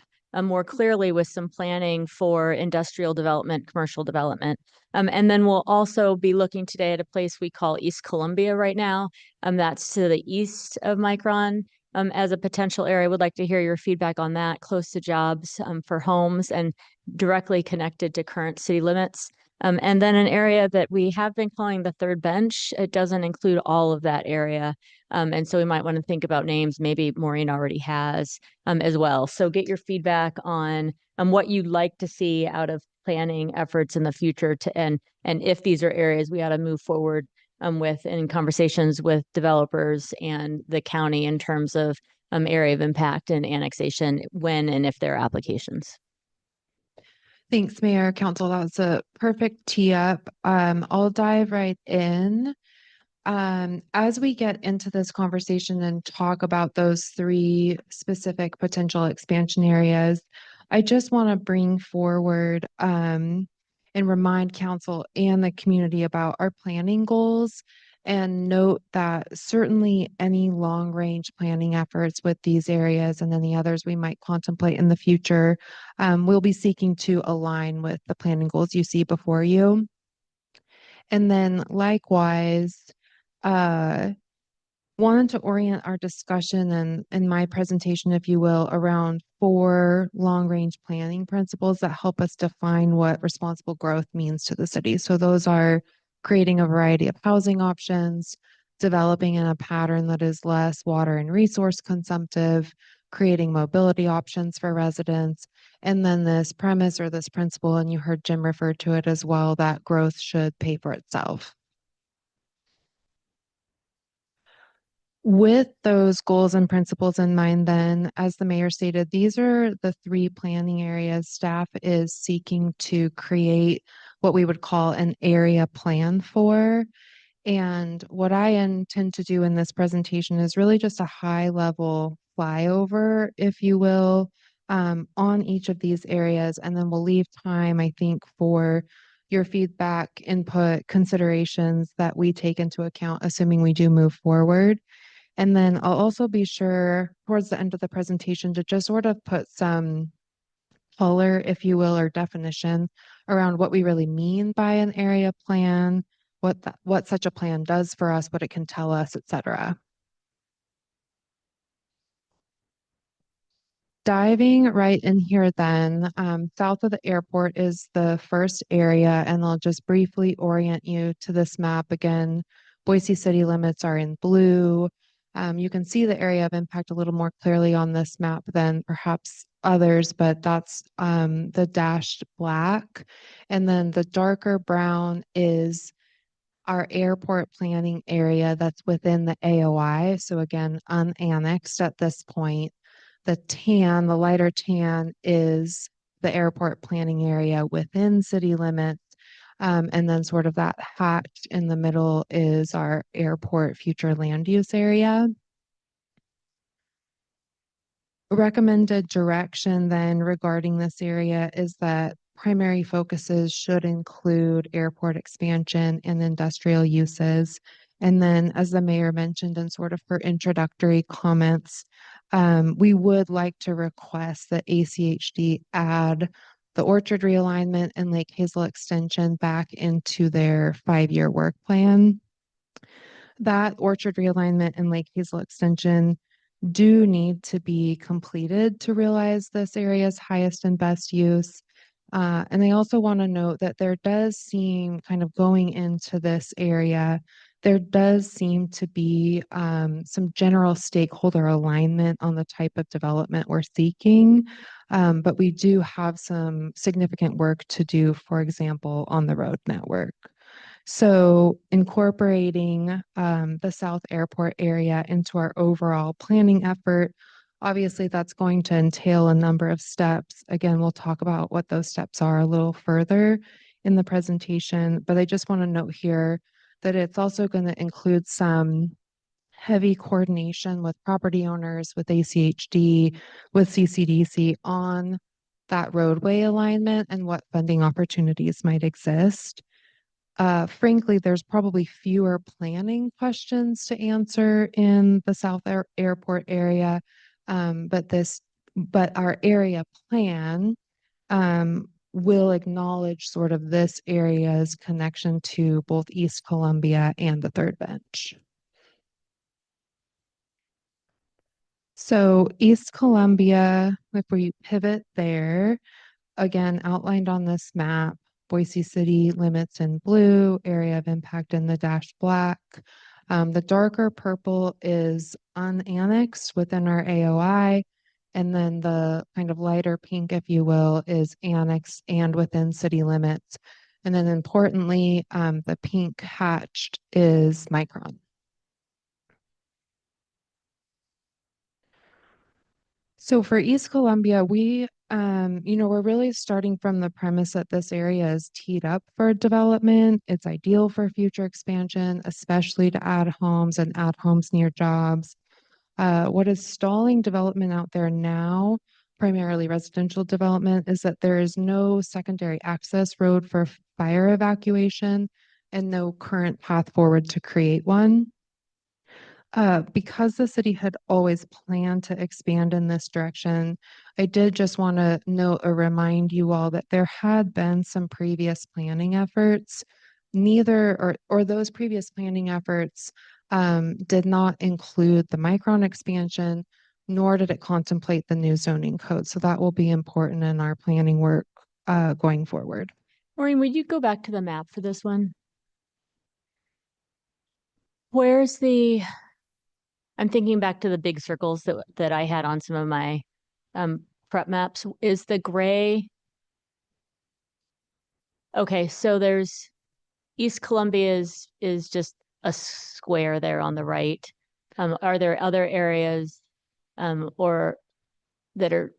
more clearly with some planning for industrial development, commercial development. And then we'll also be looking today at a place we call East Columbia right now. That's to the east of Micron. As a potential area, I would like to hear your feedback on that, close to jobs for homes and directly connected to current city limits. And then an area that we have been calling the third bench. It doesn't include all of that area. And so we might want to think about names maybe Maureen already has as well. So get your feedback on what you'd like to see out of planning efforts in the future and if these are areas we ought to move forward with in conversations with developers and the county in terms of area of impact and annexation when and if there are applications. Thanks, Mayor, Council. That's a perfect tee up. I'll dive right in. As we get into this conversation and talk about those 3 specific potential expansion areas, I just want to bring forward and remind council and the community about our planning goals and note that certainly any long range planning efforts with these areas and any others we might contemplate in the future, we'll be seeking to align with the planning goals you see before you. And then likewise, wanted to orient our discussion and my presentation, if you will, around 4 long-range planning principles that help us define what responsible growth means to the city. So those are creating a variety of housing options, developing in a pattern that is less water and resource consumptive, creating mobility options for residents, and then this premise or this principle, and you heard Jim refer to it as well, that growth should pay for itself. With those goals and principles in mind, then, as the mayor stated, these are the 3 planning areas staff is seeking to create what we would call an area plan for. And what I intend to do in this presentation is really just a high level flyover, if you will, on each of these areas. And then we'll leave time, I think, for your feedback, input, considerations that we take into account, assuming we do move forward. And then I'll also be sure towards the end of the presentation to just sort of put some color, if you will, or definition around what we really mean by an area plan, what such a plan does for us, what it can tell us, et cetera. Diving right in here then, south of the airport is the first area, and I'll just briefly orient you to this map. Again, Boise city limits are in blue. You can see the area of impact a little more clearly on this map than perhaps others, but that's the dashed black. And then the darker brown is our airport planning area that's within the AOI. So again, unannexed at this point. The tan, the lighter tan, is the airport planning area within city limits. And then sort of that hatch in the middle is our airport future land use area. Recommended direction then regarding this area is that primary focuses should include airport expansion and industrial uses. And then, as the mayor mentioned in sort of her introductory comments, we would like to request that ACHD add the Orchard realignment and Lake Hazel extension back into their 5-year work plan. That Orchard realignment and Lake Hazel extension do need to be completed to realize this area's highest and best use. And I also want to note that there does seem, kind of going into this area, there does seem to be some general stakeholder alignment on the type of development we're seeking. But we do have some significant work to do, for example, on the road network. So incorporating the South Airport area into our overall planning effort Obviously, that's going to entail a number of steps. Again, we'll talk about what those steps are a little further in the presentation, but I just want to note here that it's also going to include some heavy coordination with property owners, with ACHD, with CCDC on that roadway alignment and what funding opportunities might exist. Frankly, there's probably fewer planning questions to answer in the South Airport area, but our area plan will acknowledge sort of this area's connection to both East Columbia and the Third Bench. So East Columbia, if we pivot there, again, outlined on this map, Boise City limits in blue, area of impact in the dashed black. The darker purple is unannexed within our AOI. And then the kind of lighter pink, if you will, is annexed and within city limits. And then importantly, the pink hatched is Micron. So for East Columbia, we're really starting from the premise that this area is teed up for development. It's ideal for future expansion, especially to add homes and add homes near jobs. What is stalling development out there now, primarily residential development, is that there is no secondary access road for fire evacuation and no current path forward to create one. Because the city had always planned to expand in this direction, I did just want to note or remind you all that there had been some previous planning efforts. Neither or those previous planning efforts did not include the Micron expansion, nor did it contemplate the new zoning code. So that will be important in our planning work going forward. Maureen, would you go back to the map for this one? Where's I'm thinking back to the big circles that I had on some of my prep maps. Is the gray? Okay, so there's East Columbia is just a square there on the right. Are there other areas or that are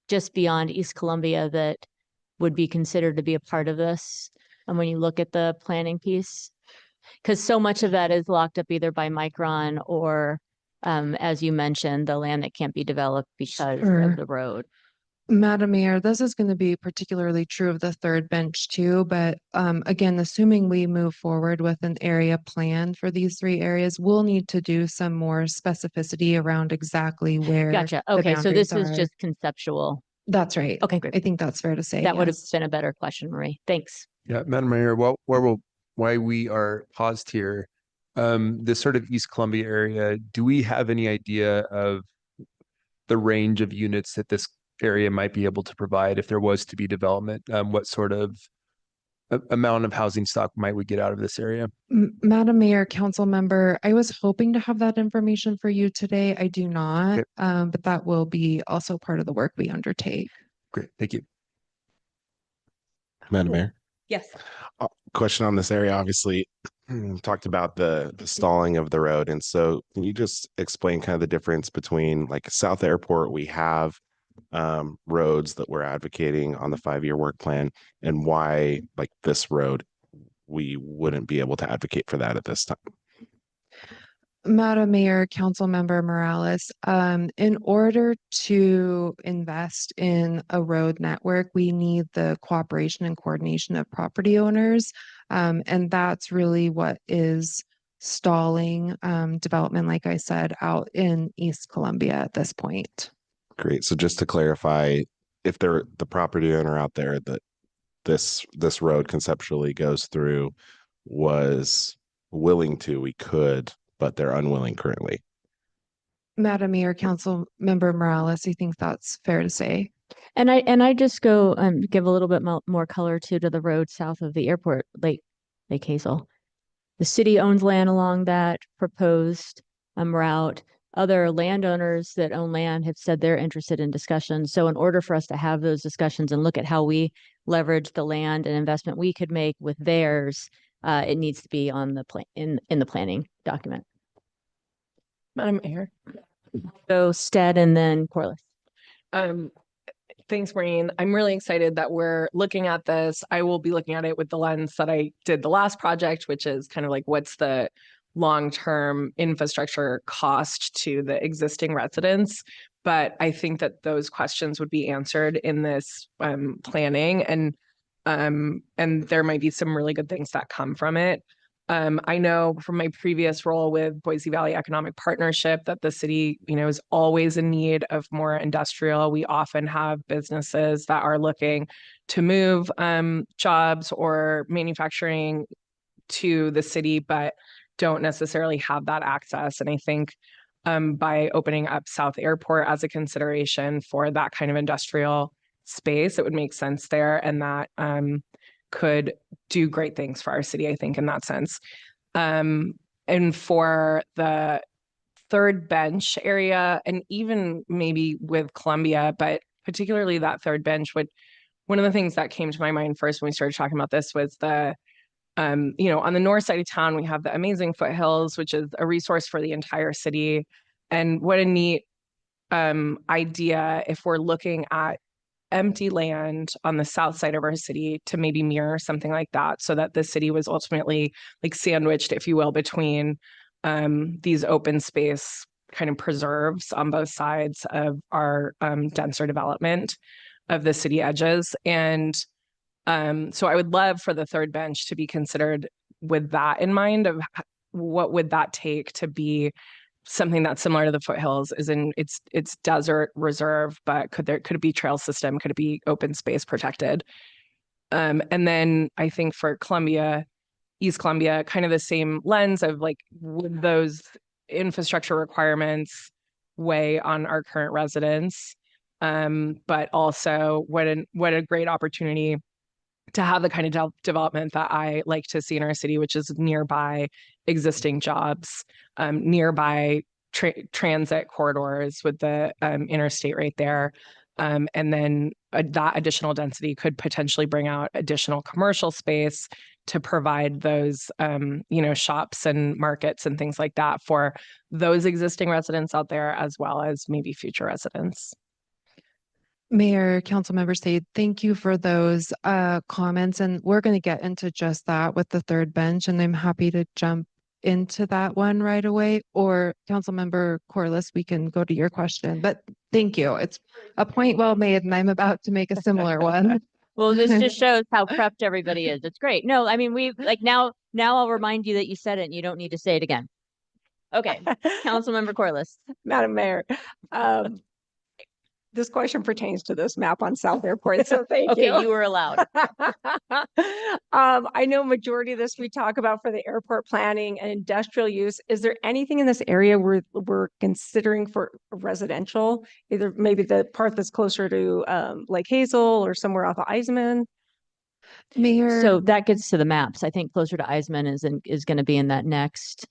just beyond East Columbia that would be considered to be a part of this? And when you look at the planning piece, because so much of that is locked up either by Micron or as you mentioned, the land that can't be developed because of the road. Madam Mayor, this is going to be particularly true of the Third Bench too, but again, assuming we move forward with an area plan for these three areas, we'll need to do some more specificity around exactly where Gotcha. the Okay, so this boundaries is are. just conceptual. That's right. Okay, great. I think that's fair to say. That would have yes. been a better question, Marie. Thanks. Yeah, Madam Mayor, why we are paused here, this sort of East Columbia area, do we have any idea of the range of units that this area might be able to provide if there was to be development? What sort of amount of housing stock might we get out of this area? Madam Mayor, Council Member, I was hoping to have that information for you today. I do not, but that will be also part of the work we undertake. Great, thank you. Madam Mayor. Yes. Question on this area, obviously talked about the stalling of the road. And so can you just explain kind of the difference between like South Airport, we have roads that we're advocating on the 5-year work plan, and why like this road, we wouldn't be able to advocate for that at this time? Madam Mayor, Council Member Morales, in order to invest in a road network, we need the cooperation and coordination of property owners. And that's really what is stalling development, like I said, out in East Columbia at this point. Great. So just to clarify, if they're the property owner out there that this road conceptually goes through was willing to, we could, but they're unwilling currently. Madam Mayor, Council Member Morales, I think that's fair to say. And I just go give a little bit more color to the road south of the airport, Lake Hazel. The city owns land along that proposed route. Other landowners that own land have said they're interested in discussions. So in order for us to have those discussions and look at how we leverage the land and investment we could make with theirs, it needs to be on the plan in the planning document. Madam Mayor. go Stead and then Corliss. Um, Thanks, Maureen. I'm really excited that we're looking at this. I will be looking at it with the lens that I did the last project, which is kind of like what's the long-term infrastructure cost to the existing residents. But I think that those questions would be answered in this planning, and there might be some really good things that come from it. I know from my previous role with Boise Valley Economic Partnership that the city, is always in need of more industrial. We often have businesses that are looking to move jobs or manufacturing to the city, but don't necessarily have that access. And I think by opening up South Airport as a consideration for that kind of industrial space, it would make sense there, and that could do great things for our city, I think, in that sense. And for the third bench area, and even maybe with Columbia, but particularly that third bench, one of the things that came to my mind first when we started talking about this was on the north side of town, we have the amazing foothills, which is a resource for the entire city. And what a neat idea if we're looking at empty land on the south side of our city to maybe mirror something like that, so that the city was ultimately like sandwiched, if you will, between these open space kind of preserves on both sides of our denser development of the city edges. And so I would love for the third bench to be considered with that in mind, of what would that take to be something that's similar to the foothills, is in it's desert reserve, but could it be trail system? Could it be open space protected? And then I think for Columbia, East Columbia, kind of the same lens of like, would those infrastructure requirements weigh on our current residents? But also what a great opportunity to have the kind of development that I like to see in our city, which is nearby existing jobs, nearby transit corridors with the interstate right there. And then that additional density could potentially bring out additional commercial space to provide those, shops and markets and things like that for those existing residents out there, as well as maybe future residents. Mayor, Councilmember Sade, thank you for those comments. And we're going to get into just that with the third bench. And I'm happy to jump into that one right away. Or Councilmember Corliss, we can go to your question. But thank you. It's a point well made, and I'm about to make a similar one. Well, this just shows how prepped everybody is. It's great. No, I mean, we like now I'll remind you that you said it and you don't need to say it again. Okay. Councilmember Corliss. Madam Mayor, this question pertains to this map on South Airport, so thank you. Okay, you were allowed. I know majority of this we talk about for the airport planning and industrial use. Is there anything in this area where we're considering for residential, either maybe the part that's closer to Lake Hazel or somewhere off of Eisman? Mayor, So that gets to the maps. I think closer to Eisman is going to be in that next.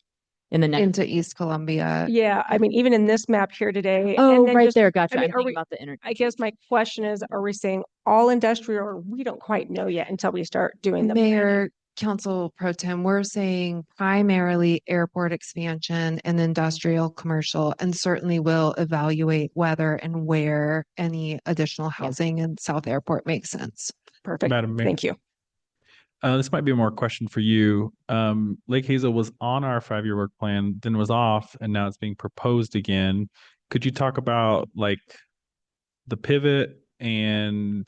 Into East Columbia. Yeah, I mean, even in this map here today. Oh, and then right just, there. Gotcha. I mean, I'm thinking about the internet. I guess my question is, are we saying all industrial, or we don't quite know yet until we start doing the Mayor, Council Pro Tem, we're saying primarily airport expansion and industrial commercial, and certainly will evaluate whether and where any additional housing in South Airport makes sense. Perfect. Madam Mayor. Thank you. This might be a more question for you. Lake Hazel was on our 5-year work plan, then was off, and now it's being proposed again. Could you talk about like the pivot and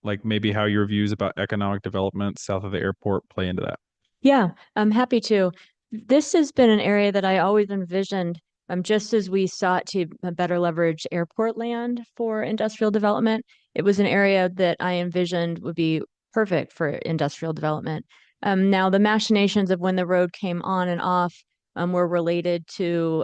like maybe how your views about economic development south of the airport play into that? Yeah, I'm happy to. This has been an area that I always envisioned, just as we sought to better leverage airport land for industrial development. It was an area that I envisioned would be perfect for industrial development. Now, the machinations of when the road came on and off were related to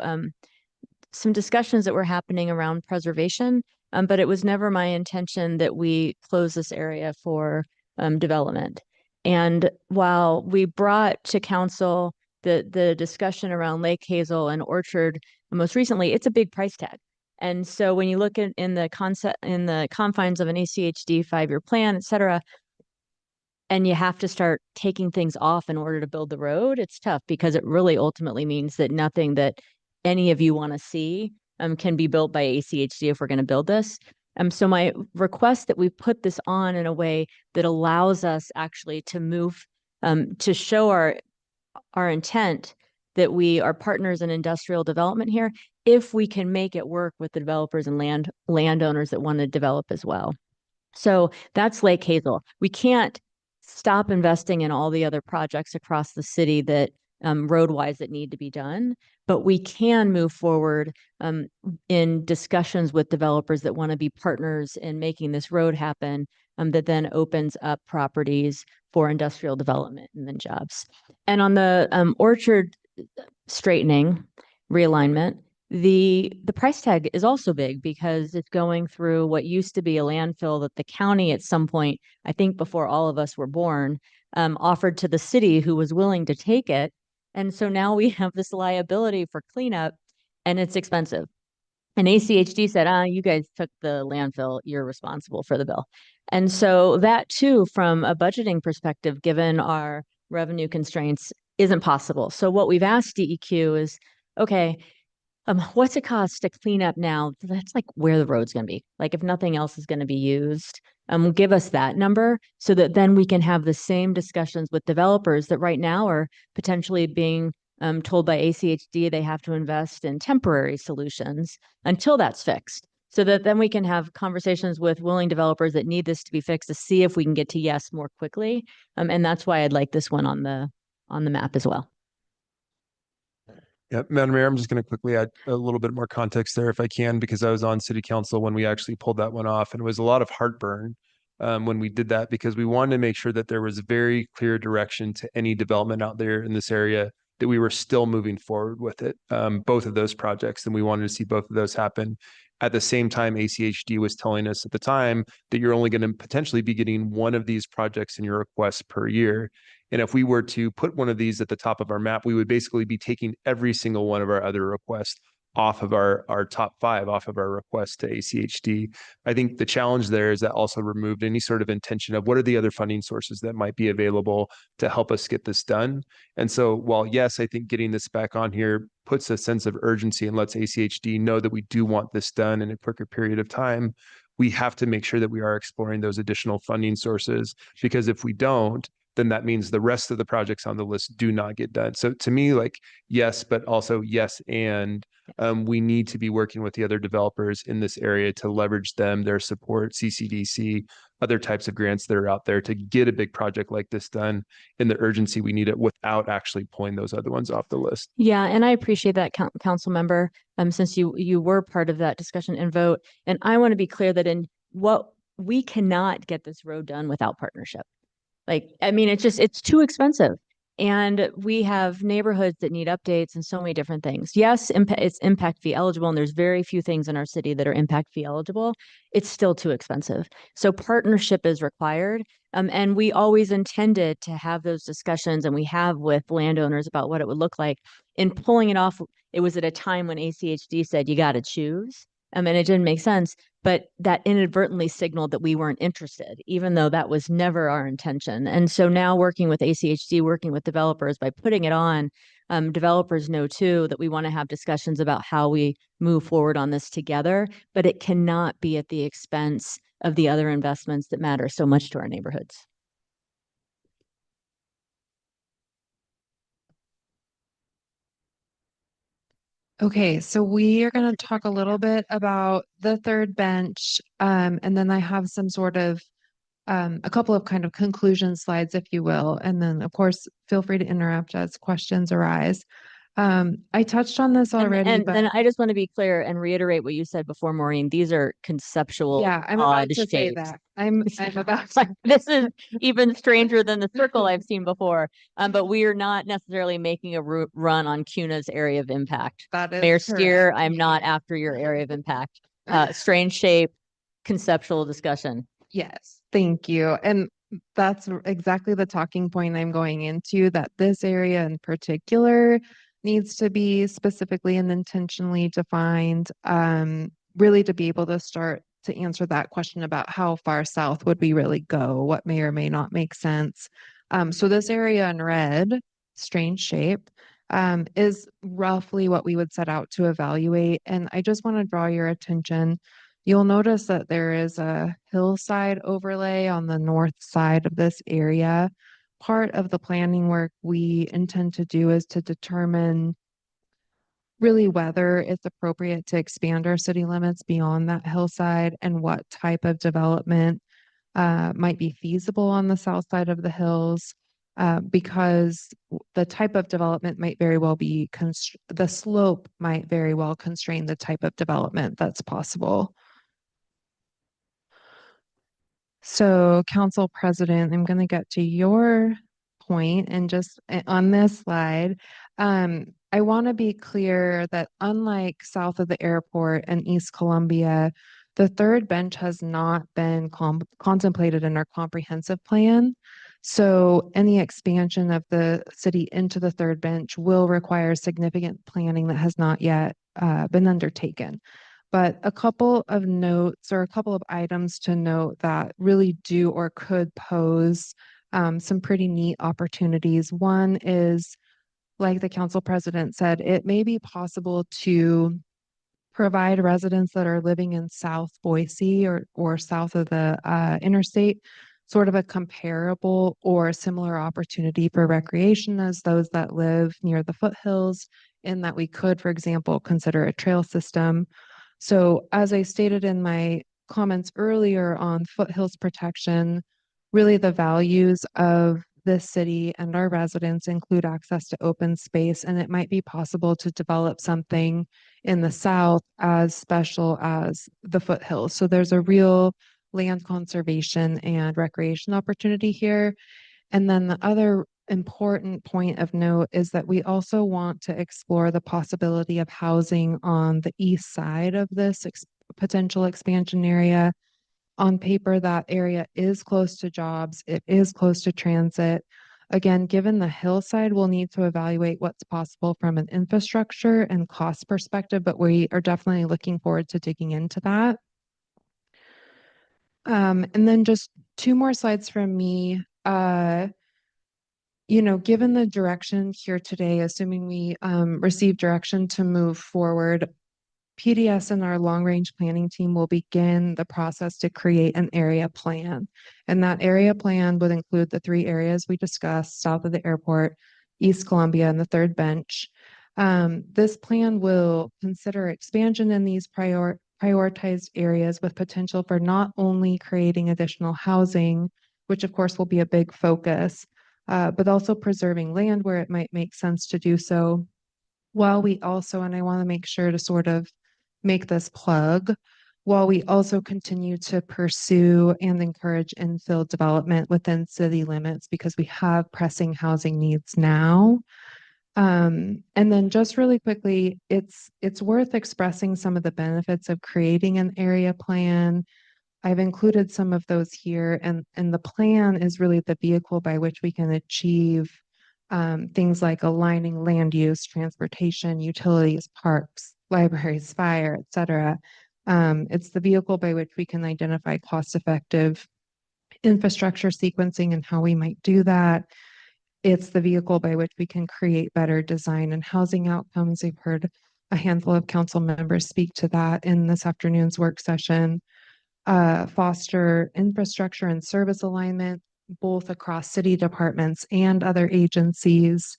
some discussions that were happening around preservation, but it was never my intention that we close this area for development. And while we brought to council the discussion around Lake Hazel and Orchard most recently, it's a big price tag. And so when you look at in the confines of an ACHD 5-year plan, et cetera, and you have to start taking things off in order to build the road, it's tough, because it really ultimately means that nothing that any of you want to see can be built by ACHD if we're going to build this. So my request that we put this on in a way that allows us actually to move, to show our intent that we are partners in industrial development here, if we can make it work with the developers and landowners that want to develop as well. So that's Lake Hazel. We can't stop investing in all the other projects across the city that road-wise that need to be done, but we can move forward in discussions with developers that want to be partners in making this road happen, that then opens up properties for industrial development and then jobs. And on the orchard straightening realignment, the price tag is also big because it's going through what used to be a landfill that the county at some point, I think before all of us were born, offered to the city who was willing to take it. And so now we have this liability for cleanup and it's expensive. And ACHD said, you guys took the landfill, you're responsible for the bill. And so that too, from a budgeting perspective, given our revenue constraints, isn't possible. So what we've asked DEQ is, okay, what's it cost to clean up now? That's like where the road's going to be. Like if nothing else is going to be used, give us that number so that then we can have the same discussions with developers that right now are potentially being told by ACHD they have to invest in temporary solutions until that's fixed. So that then we can have conversations with willing developers that need this to be fixed to see if we can get to yes more quickly. And that's why I'd like this one on the map as well. Yeah, Madam Mayor, I'm just going to quickly add a little bit more context there if I can, because I was on city council when we actually pulled that one off, and it was a lot of heartburn when we did that because we wanted to make sure that there was very clear direction to any development out there in this area that we were still moving forward with it, both of those projects, and we wanted to see both of those happen. At the same time, ACHD was telling us at the time that you're only going to potentially be getting one of these projects in your request per year. And if we were to put one of these at the top of our map, we would basically be taking every single one of our other requests off of our top 5, off of our request to ACHD. I think the challenge there is that also removed any sort of intention of what are the other funding sources that might be available to help us get this done. And so while yes, I think getting this back on here puts a sense of urgency and lets ACHD know that we do want this done in a quicker period of time, we have to make sure that we are exploring those additional funding sources, because if we don't, then that means the rest of the projects on the list do not get done. So to me, like, yes, but also yes, and we need to be working with the other developers in this area to leverage them, their support, CCDC, other types of grants that are out there to get a big project like this done in the urgency we need it without actually pulling those other ones off the list. Yeah, and I appreciate that, council member, since you were part of that discussion and vote. And I want to be clear that we cannot get this road done without partnership. Like, I mean, it's too expensive. And we have neighborhoods that need updates and so many different things. Yes, it's impact fee eligible, and there's very few things in our city that are impact fee eligible. It's still too expensive. So partnership is required. And we always intended to have those discussions, and we have with landowners about what it would look like. In pulling it off, it was at a time when ACHD said, you got to choose. And it didn't make sense, but that inadvertently signaled that we weren't interested, even though that was never our intention. And so now working with ACHD, working with developers, by putting it on, developers know too that we want to have discussions about how we move forward on this together, but it cannot be at the expense of the other investments that matter so much to our neighborhoods. Okay, so we are going to talk a little bit about the third bench, and then I have some sort of a couple of kind of conclusion slides, if you will. And then, of course, feel free to interrupt as questions arise. I touched on this already, and but then I just want to be clear and reiterate what you said before, Maureen. These are conceptual. Yeah, I'm about to say shapes. that. I'm about to. This is even stranger than the circle I've seen before. But we are not necessarily making a run on CUNA's area of impact. That is Mayor correct. Steer, I'm not after your area of impact. Strange shape, conceptual discussion. Yes, thank you. And that's exactly the talking point I'm going into, that this area in particular needs to be specifically and intentionally defined, really to be able to start to answer that question about how far south would we really go, what may or may not make sense. So this area in red, strange shape, is roughly what we would set out to evaluate. And I just want to draw your attention. You'll notice that there is a hillside overlay on the north side of this area. Part of the planning work we intend to do is to determine really whether it's appropriate to expand our city limits beyond that hillside and what type of development might be feasible on the south side of the hills, because the type of development might very well be the slope might very well constrain the type of development that's possible. So, Council President, I'm going to get to your point and just on this slide. I want to be clear that unlike south of the airport and East Columbia, the third bench has not been contemplated in our comprehensive plan. So any expansion of the city into the third bench will require significant planning that has not yet been undertaken. But a couple of notes or a couple of items to note that really do or could pose some pretty neat opportunities. One is, like the council president said, it may be possible to provide residents that are living in South Boise or south of the interstate sort of a comparable or similar opportunity for recreation as those that live near the foothills, in that we could, for example, consider a trail system. So as I stated in my comments earlier on foothills protection, really the values of this city and our residents include access to open space, and it might be possible to develop something in the south as special as the foothills. So there's a real land conservation and recreation opportunity here. And then the other important point of note is that we also want to explore the possibility of housing on the east side of this potential expansion area. On paper, that area is close to jobs, it is close to transit. Again, given the hillside, we'll need to evaluate what's possible from an infrastructure and cost perspective, but we are definitely looking forward to digging into that. And then just two more slides from me. Given the direction here today, assuming we receive direction to move forward, PDS and our long-range planning team will begin the process to create an area plan. And that area plan would include the three areas we discussed, south of the airport, East Columbia, and the third bench. This plan will consider expansion in these prioritized areas with potential for not only creating additional housing, which of course will be a big focus, but also preserving land where it might make sense to do so, while we also, and I want to make sure to sort of make this plug, while we also continue to pursue and encourage infill development within city limits because we have pressing housing needs now. And then just really quickly, it's worth expressing some of the benefits of creating an area plan. I've included some of those here, and the plan is really the vehicle by which we can achieve things like aligning land use, transportation, utilities, parks, libraries, fire, et cetera. It's the vehicle by which we can identify cost-effective infrastructure sequencing and how we might do that. It's the vehicle by which we can create better design and housing outcomes. We've heard a handful of council members speak to that in this afternoon's work session. Foster infrastructure and service alignment, both across city departments and other agencies,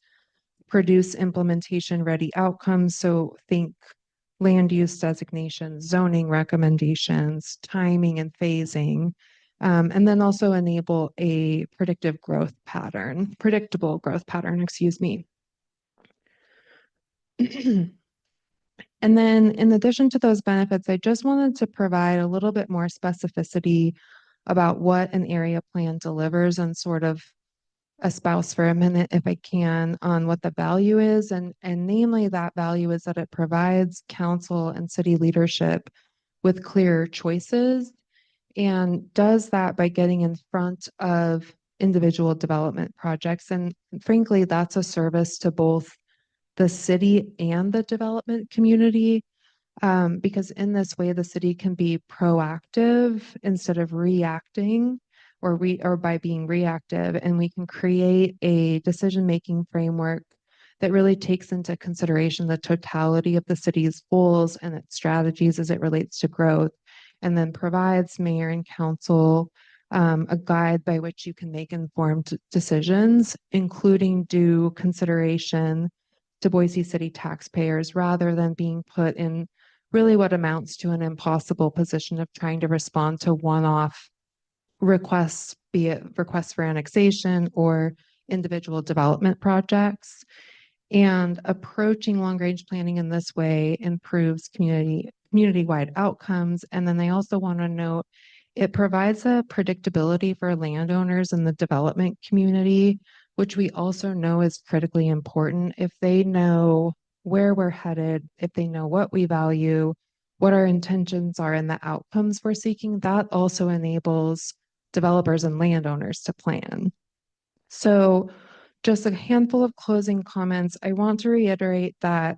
produce implementation ready outcomes. So think land use designations, zoning recommendations, timing and phasing, and then also enable a predictable growth pattern, excuse me. And then in addition to those benefits, I just wanted to provide a little bit more specificity about what an area plan delivers and sort of espouse for a minute, if I can, on what the value is. And namely, that value is that it provides council and city leadership with clear choices and does that by getting in front of individual development projects. And frankly, that's a service to both the city and the development community, because in this way, the city can be proactive instead of reacting or by being reactive, and we can create a decision-making framework that really takes into consideration the totality of the city's goals and its strategies as it relates to growth, and then provides mayor and council a guide by which you can make informed decisions, including due consideration to Boise City taxpayers rather than being put in really what amounts to an impossible position of trying to respond to one-off requests, be it requests for annexation or individual development projects. And approaching long-range planning in this way improves community-wide outcomes. And then they also want to note it provides a predictability for landowners in the development community, which we also know is critically important. If they know where we're headed, if they know what we value, what our intentions are, and the outcomes we're seeking, that also enables developers and landowners to plan. So just a handful of closing comments. I want to reiterate that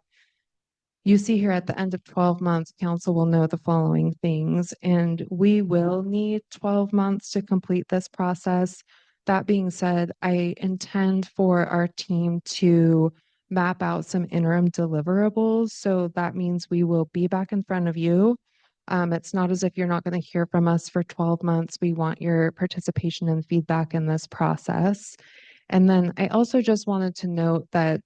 you see here at the end of 12 months, council will know the following things, and we will need 12 months to complete this process. That being said, I intend for our team to map out some interim deliverables. So that means we will be back in front of you. It's not as if you're not going to hear from us for 12 months. We want your participation and feedback in this process. And then I also just wanted to note that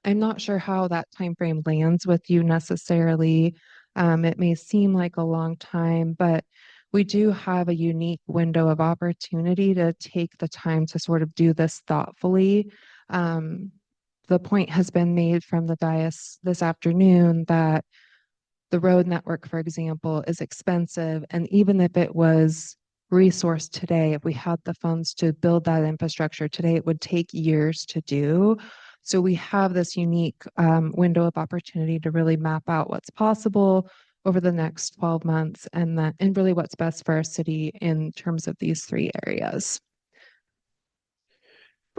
I'm not sure how that time frame lands with you necessarily. It may seem like a long time, but we do have a unique window of opportunity to take the time to sort of do this thoughtfully. The point has been made from the dais this afternoon that the road network, for example, is expensive. And even if it was resourced today, if we had the funds to build that infrastructure today, it would take years to do. So we have this unique window of opportunity to really map out what's possible over the next 12 months and really what's best for our city in terms of these three areas.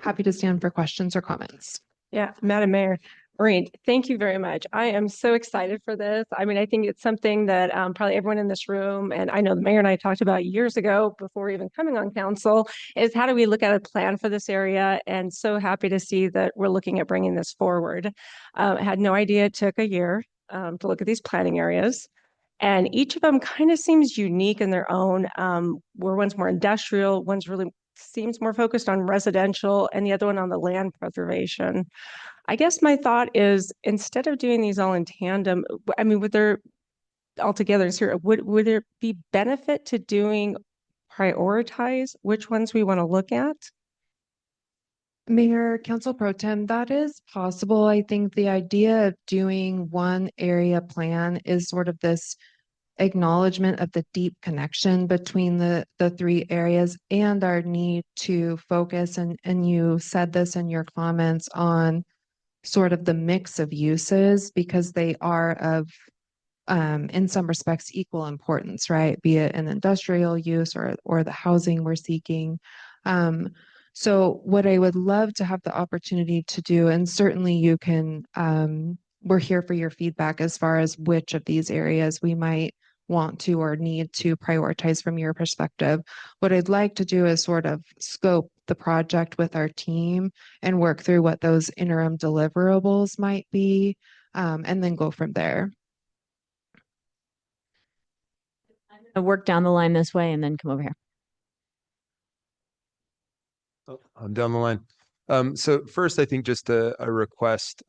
Happy to stand for questions or comments. Yeah, Madam Mayor, Maureen, thank you very much. I am so excited for this. I mean, I think it's something that probably everyone in this room, and I know the mayor and I talked about years ago before even coming on council, is how do we look at a plan for this area? And so happy to see that we're looking at bringing this forward. I had no idea it took a year to look at these planning areas. And each of them kind of seems unique in their own, where one's more industrial, one's really seems more focused on residential, and the other one on the land preservation. I guess my thought is instead of doing these all in tandem, I mean, would there all together, would there be benefit to prioritize which ones we want to look at? Mayor, Council Pro Tem, that is possible. I think the idea of doing one area plan is sort of this acknowledgement of the deep connection between the three areas and our need to focus, and you said this in your comments, on sort of the mix of uses because they are of in some respects equal importance, right? Be it an industrial use or the housing we're seeking. So what I would love to have the opportunity to do, and certainly you can, we're here for your feedback as far as which of these areas we might want to or need to prioritize from your perspective. What I'd like to do is sort of scope the project with our team and work through what those interim deliverables might be, and then go from there. Work down the line this way and then come over here. I'm down the line. So first, I think just a request.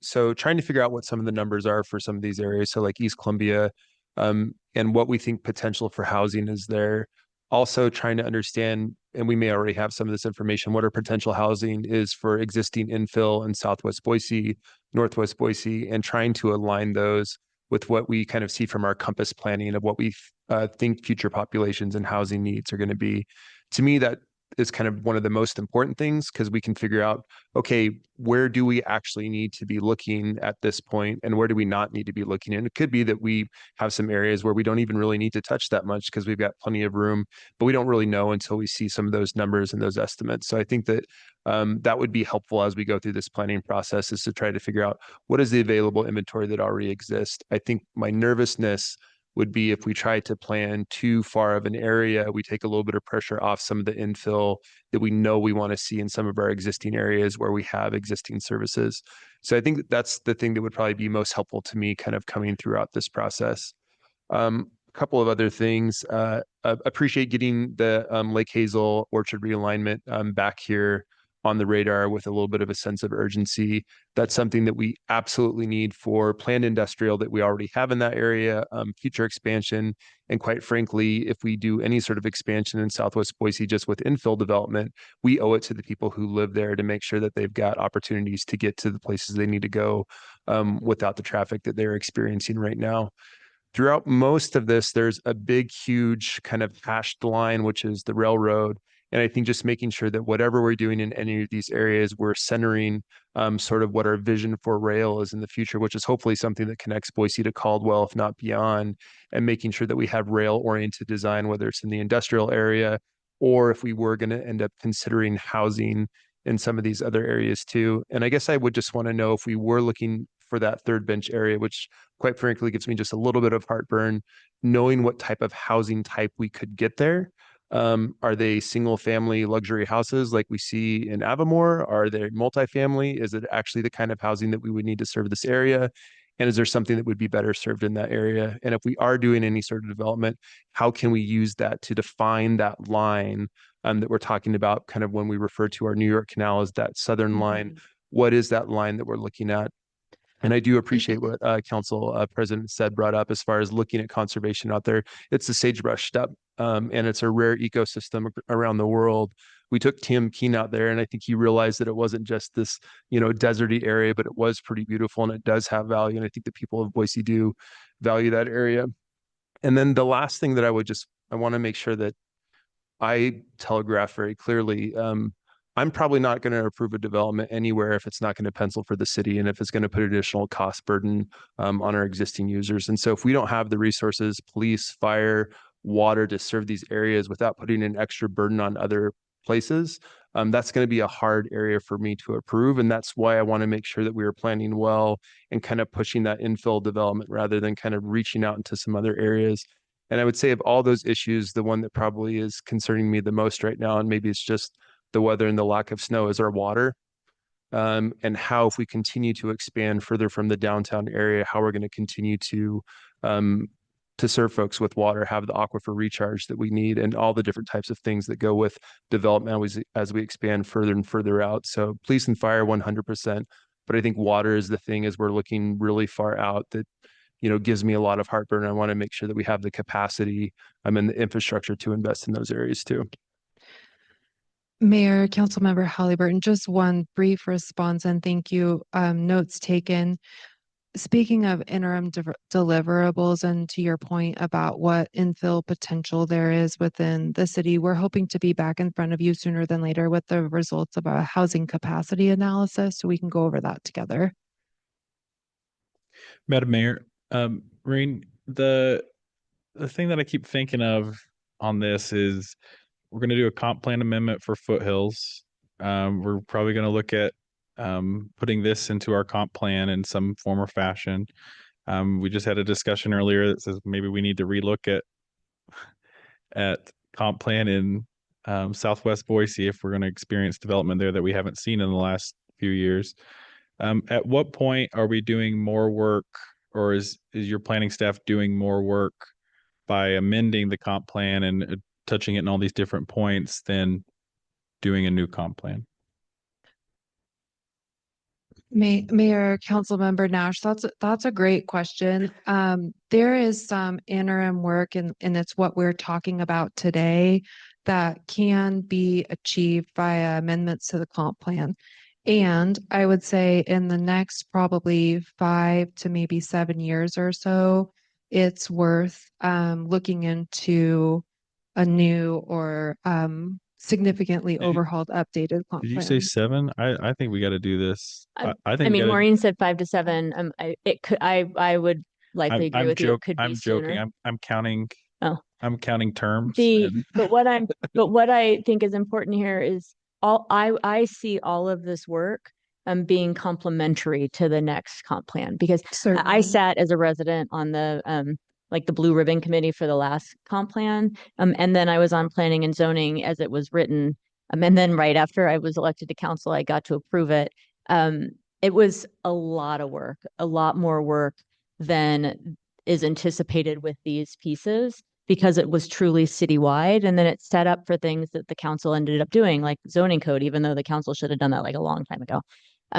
So trying to figure out what some of the numbers are for some of these areas. So like East Columbia, and what we think potential for housing is there. Also trying to understand, and we may already have some of this information, what our potential housing is for existing infill in Southwest Boise, Northwest Boise, and trying to align those with what we kind of see from our compass planning of what we think future populations and housing needs are going to be. To me, that is kind of one of the most important things because we can figure out, okay, where do we actually need to be looking at this point and where do we not need to be looking? And it could be that we have some areas where we don't even really need to touch that much because we've got plenty of room, but we don't really know until we see some of those numbers and those estimates. So I think that that would be helpful as we go through this planning process, is to try to figure out what is the available inventory that already exists. I think my nervousness would be if we try to plan too far of an area, we take a little bit of pressure off some of the infill that we know we want to see in some of our existing areas where we have existing services. So I think that's the thing that would probably be most helpful to me kind of coming throughout this process. A couple of other things. Appreciate getting the Lake Hazel Orchard realignment back here on the radar with a little bit of a sense of urgency. That's something that we absolutely need for planned industrial that we already have in that area, future expansion. And quite frankly, if we do any sort of expansion in Southwest Boise just with infill development, we owe it to the people who live there to make sure that they've got opportunities to get to the places they need to go without the traffic that they're experiencing right now. Throughout most of this, there's a big, huge kind of hashed line, which is the railroad. And I think just making sure that whatever we're doing in any of these areas, we're centering sort of what our vision for rail is in the future, which is hopefully something that connects Boise to Caldwell, if not beyond, and making sure that we have rail-oriented design, whether it's in the industrial area or if we were going to end up considering housing in some of these other areas too. And I guess I would just want to know if we were looking for that third bench area, which quite frankly gives me just a little bit of heartburn, knowing what type of housing type we could get there. Are they single family luxury houses like we see in Avamore? Are they multifamily? Is it actually the kind of housing that we would need to serve this area? And is there something that would be better served in that area? And if we are doing any sort of development, how can we use that to define that line that we're talking about kind of when we refer to our New York Canal as that southern line? What is that line that we're looking at? And I do appreciate what Council President said, brought up as far as looking at conservation out there. It's the sagebrush steppe, and it's a rare ecosystem around the world. We took Tim Keene out there, and I think he realized that it wasn't just this, deserty area, but it was pretty beautiful, and it does have value. And I think the people of Boise do value that area. And then the last thing that I want to make sure that I telegraph very clearly. I'm probably not going to approve a development anywhere if it's not going to pencil for the city and if it's going to put additional cost burden on our existing users. And so if we don't have the resources, police, fire, water to serve these areas without putting an extra burden on other places, that's going to be a hard area for me to approve. And that's why I want to make sure that we are planning well and kind of pushing that infill development rather than kind of reaching out into some other areas. And I would say of all those issues, the one that probably is concerning me the most right now, and maybe it's just the weather and the lack of snow, is our water. And how, if we continue to expand further from the downtown area, how we're going to continue to serve folks with water, have the aquifer recharge that we need, and all the different types of things that go with development as we expand further and further out. So police and fire, 100%. But I think water is the thing as we're looking really far out that gives me a lot of heartburn. I want to make sure that we have the capacity and the infrastructure to invest in those areas too. Mayor, Councilmember Halliburton, just one brief response and thank you. Notes taken. Speaking of interim deliverables and to your point about what infill potential there is within the city, we're hoping to be back in front of you sooner than later with the results of a housing capacity analysis so we can go over that together. Madam Mayor, Maureen, the thing that I keep thinking of on this is we're going to do a comp plan amendment for Foothills. We're probably going to look at putting this into our comp plan in some form or fashion. We just had a discussion earlier that says maybe we need to relook at comp plan in Southwest Boise if we're going to experience development there that we haven't seen in the last few years. At what point are we doing more work, or is your planning staff doing more work by amending the comp plan and touching it in all these different points than doing a new comp plan? Mayor, Councilmember Nash, that's a great question. There is some interim work and it's what we're talking about today that can be achieved via amendments to the comp plan. And I would say in the next probably 5 to maybe 7 years or so, it's worth looking into a new or significantly overhauled, updated comp Did you plan. say 7? I think we got to do this. I think Maureen said 5 to 7. I would likely agree with you. It could be joking. sooner. I'm counting. Oh. I'm counting terms. But what I think is important here is I see all of this work being complementary to the next comp plan because I sat as a resident on the like the Blue Ribbon Committee for the last comp plan. And then I was on planning and zoning as it was written. And then right after I was elected to council, I got to approve it. It was a lot of work, a lot more work than is anticipated with these pieces because it was truly citywide. And then it's set up for things that the council ended up doing, like zoning code, even though the council should have done that like a long time ago.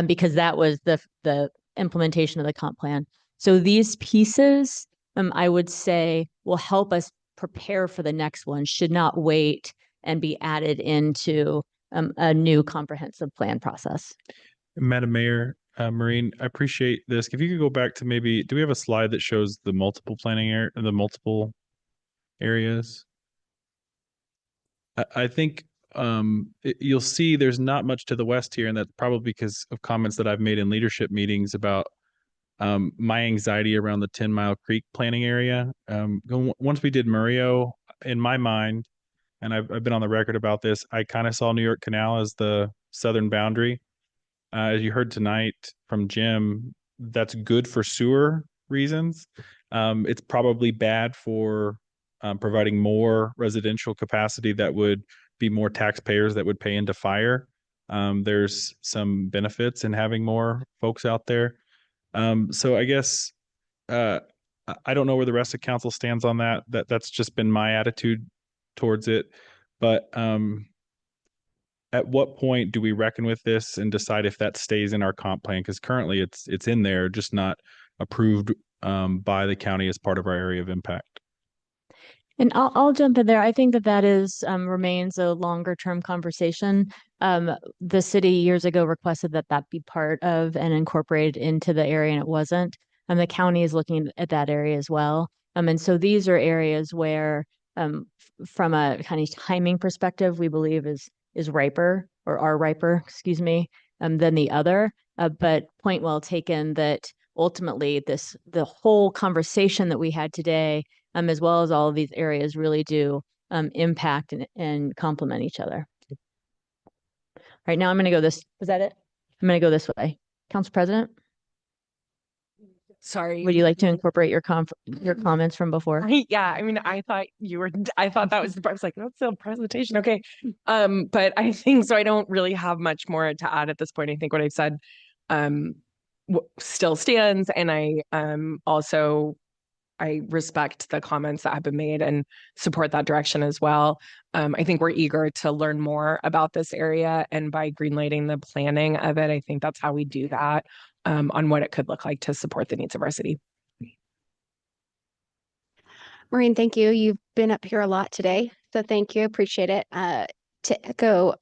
Because that was the implementation of the comp plan. So these pieces, I would say, will help us prepare for the next one, should not wait and be added into a new comprehensive plan process. Madam Mayor, Maureen, I appreciate this. If you could go back to maybe, do we have a slide that shows the multiple planning area, the multiple areas? I think you'll see there's not much to the west here, and that's probably because of comments that I've made in leadership meetings about my anxiety around the 10 Mile Creek planning area. Once we did Murillo, in my mind, and I've been on the record about this, I kind of saw New York Canal as the southern boundary. As you heard tonight from Jim, that's good for sewer reasons. It's probably bad for providing more residential capacity that would be more taxpayers that would pay into fire. There's some benefits in having more folks out there. So I guess I don't know where the rest of council stands on that. That's just been my attitude towards it. But at what point do we reckon with this and decide if that stays in our comp plan? Because currently it's in there, just not approved by the county as part of our area of impact. And I'll jump in there. I think that is remains a longer term conversation. The city years ago requested that be part of and incorporated into the area, and it wasn't. The county is looking at that area as well. And so these are areas where, from a kind of timing perspective, we believe is riper or are riper, excuse me, than the other. But point well taken that ultimately the whole conversation that we had today, as well as all of these areas, really do impact and complement each other. Right now, I'm going to go this. Was that it? I'm going to go this way. Council President? Sorry. Would you like to incorporate your comments from before? Yeah, I mean, I thought that was I was like, that's a presentation. Okay. But I think so. I don't really have much more to add at this point. I think what I've said still stands. And I respect the comments that have been made and support that direction as well. I think we're eager to learn more about this area, and by greenlighting the planning of it, I think that's how we do that, on what it could look like to support the needs of our city. Maureen, thank you. You've been up here a lot today, so thank you. Appreciate it. To echo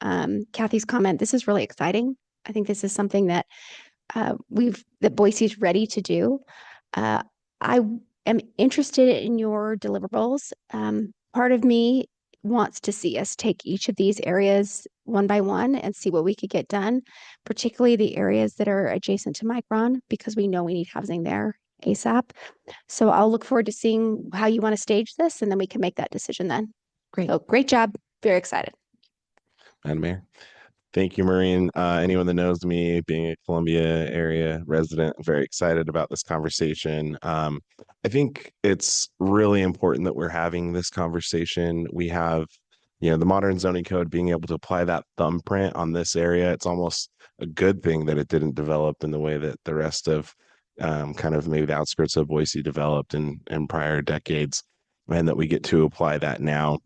Kathy's comment, this is really exciting. I think this is something that that Boise's ready to do. I am interested in your deliverables. Part of me wants to see us take each of these areas one by one and see what we could get done, particularly the areas that are adjacent to Micron, because we know we need housing there ASAP. So I'll look forward to seeing how you want to stage this, and then we can make that decision then. Great. So great job. Very excited. Madam Mayor. Thank you, Maureen. Anyone that knows me, being a Columbia area resident, I'm very excited about this conversation. I think it's really important that we're having this conversation. We have, the modern zoning code, being able to apply that thumbprint on this area. It's almost a good thing that it didn't develop in the way that the rest of kind of maybe the outskirts of Boise developed in prior decades, and that we get to apply that now.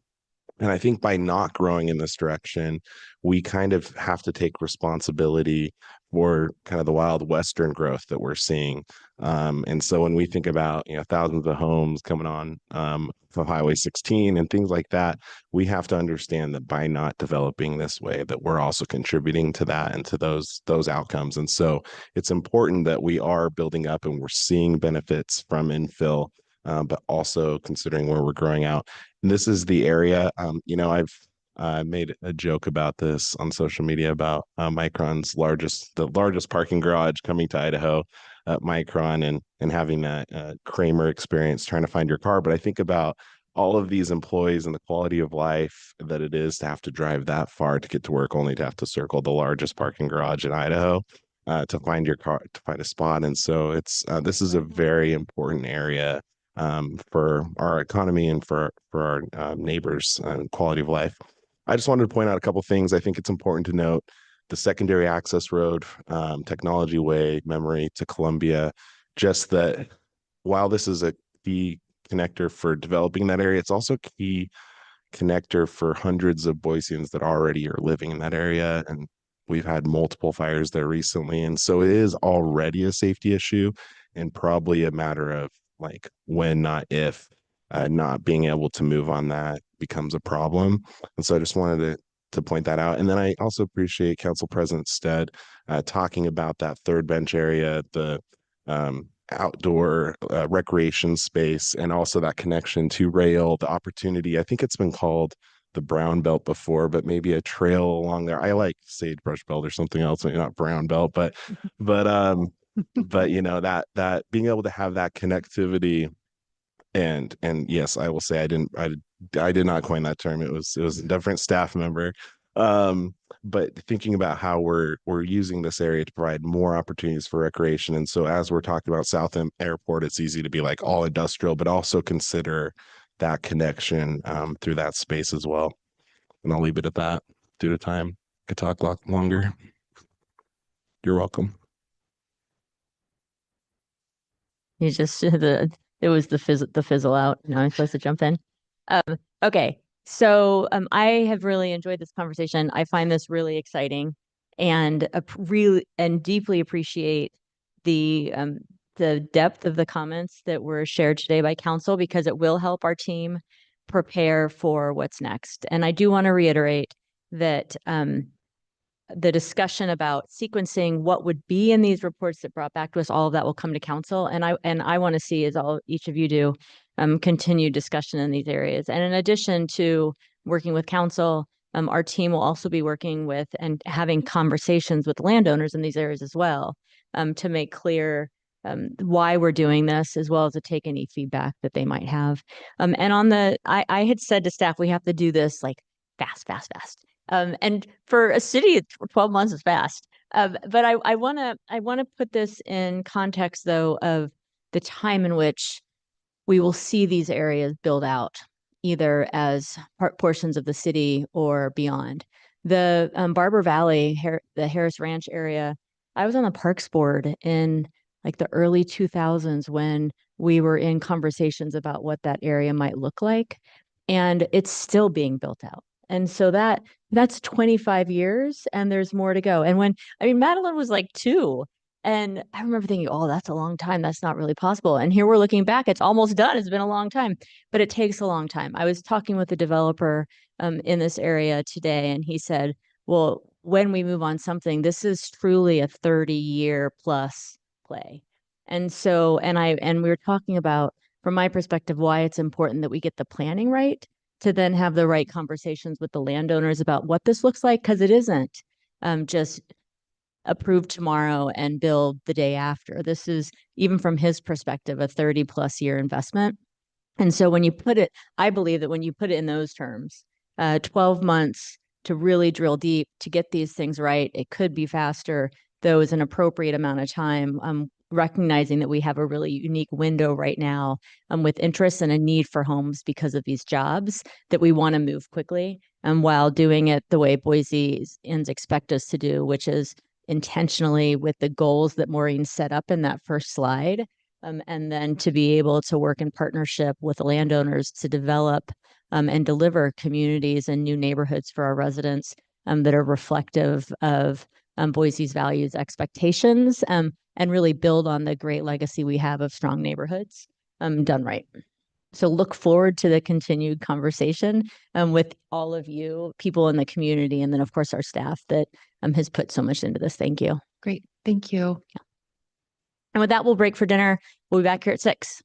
And I think by not growing in this direction, we kind of have to take responsibility for kind of the wild Western growth that we're seeing. And so when we think about, thousands of homes coming on from Highway 16 and things like that, we have to understand that by not developing this way, that we're also contributing to that and to those outcomes. And so it's important that we are building up and we're seeing benefits from infill, but also considering where we're growing out. And this is the area, I've made a joke about this on social media about Micron's the largest parking garage coming to Idaho at Micron, and having that Kramer experience trying to find your car. But I think about all of these employees and the quality of life that it is to have to drive that far to get to work, only to have to circle the largest parking garage in Idaho to find your car, to find a spot. And so this is a very important area for our economy and for our neighbors' quality of life. I just wanted to point out a couple things. I think it's important to note the secondary access road, Technology Way, Memory to Columbia, just that while this is a key connector for developing that area, it's also a key connector for hundreds of Boiseans that already are living in that area. And we've had multiple fires there recently. And so it is already a safety issue and probably a matter of like when, not if, not being able to move on that becomes a problem. And so I just wanted to point that out. And then I also appreciate Council President Stead talking about that third bench area, the outdoor recreation space, and also that connection to rail, the opportunity. I think it's been called the brown belt before, but maybe a trail along there. I like sagebrush belt or something else, maybe not brown belt, but but you know, that being able to have that connectivity. And yes, I will say I did not coin that term. It was a different staff member. But thinking about how we're using this area to provide more opportunities for recreation. And so as we're talking about South Airport, it's easy to be like all industrial, but also consider that connection through that space as well. And I'll leave it at that due to time. I could talk a lot longer. You're welcome. You just it was the fizzle out. Now I'm supposed to jump in. Okay. So I have really enjoyed this conversation. I find this really exciting and really and deeply appreciate the depth of the comments that were shared today by council, because it will help our team prepare for what's next. And I do want to reiterate that the discussion about sequencing what would be in these reports that brought back to us, all of that will come to council. And I want to see, as each of you do, continued discussion in these areas. And in addition to working with council, our team will also be working with and having conversations with landowners in these areas as well, to make clear why we're doing this, as well as to take any feedback that they might have. And on I had said to staff, we have to do this like fast. And for a city, 12 months is fast. But I want to put this in context, though, of the time in which we will see these areas build out, either as portions of the city or beyond. The Barber Valley, the Harris Ranch area, I was on the Parks Board in like the early 2000s when we were in conversations about what that area might look like. And it's still being built out. And so that's 25 years and there's more to go. And Madeline was like 2, and I remember thinking, oh, that's a long time. That's not really possible. And here we're looking back, it's almost done. It's been a long time, but it takes a long time. I was talking with a developer in this area today, and he said, well, when we move on something, this is truly a 30-year plus play. And so, and we were talking about, from my perspective, why it's important that we get the planning right, to then have the right conversations with the landowners about what this looks like, because it isn't just approved tomorrow and build the day after. This is, even from his perspective, a 30+ year investment. And so when you put it, I believe that when you put it in those terms, 12 months to really drill deep, to get these things right, it could be faster, though is an appropriate amount of time. Recognizing that we have a really unique window right now with interest and a need for homes because of these jobs, that we want to move quickly, while doing it the way Boiseans expect us to do, which is intentionally with the goals that Maureen set up in that first slide, and then to be able to work in partnership with landowners to develop and deliver communities and new neighborhoods for our residents that are reflective of Boise's values, expectations, and really build on the great legacy we have of strong neighborhoods done right. So look forward to the continued conversation with all of you, people in the community, and then, of course, our staff that has put so much into this. Thank you. Great. Thank you. Yeah. And with that, we'll break for dinner. We'll be back here at 6.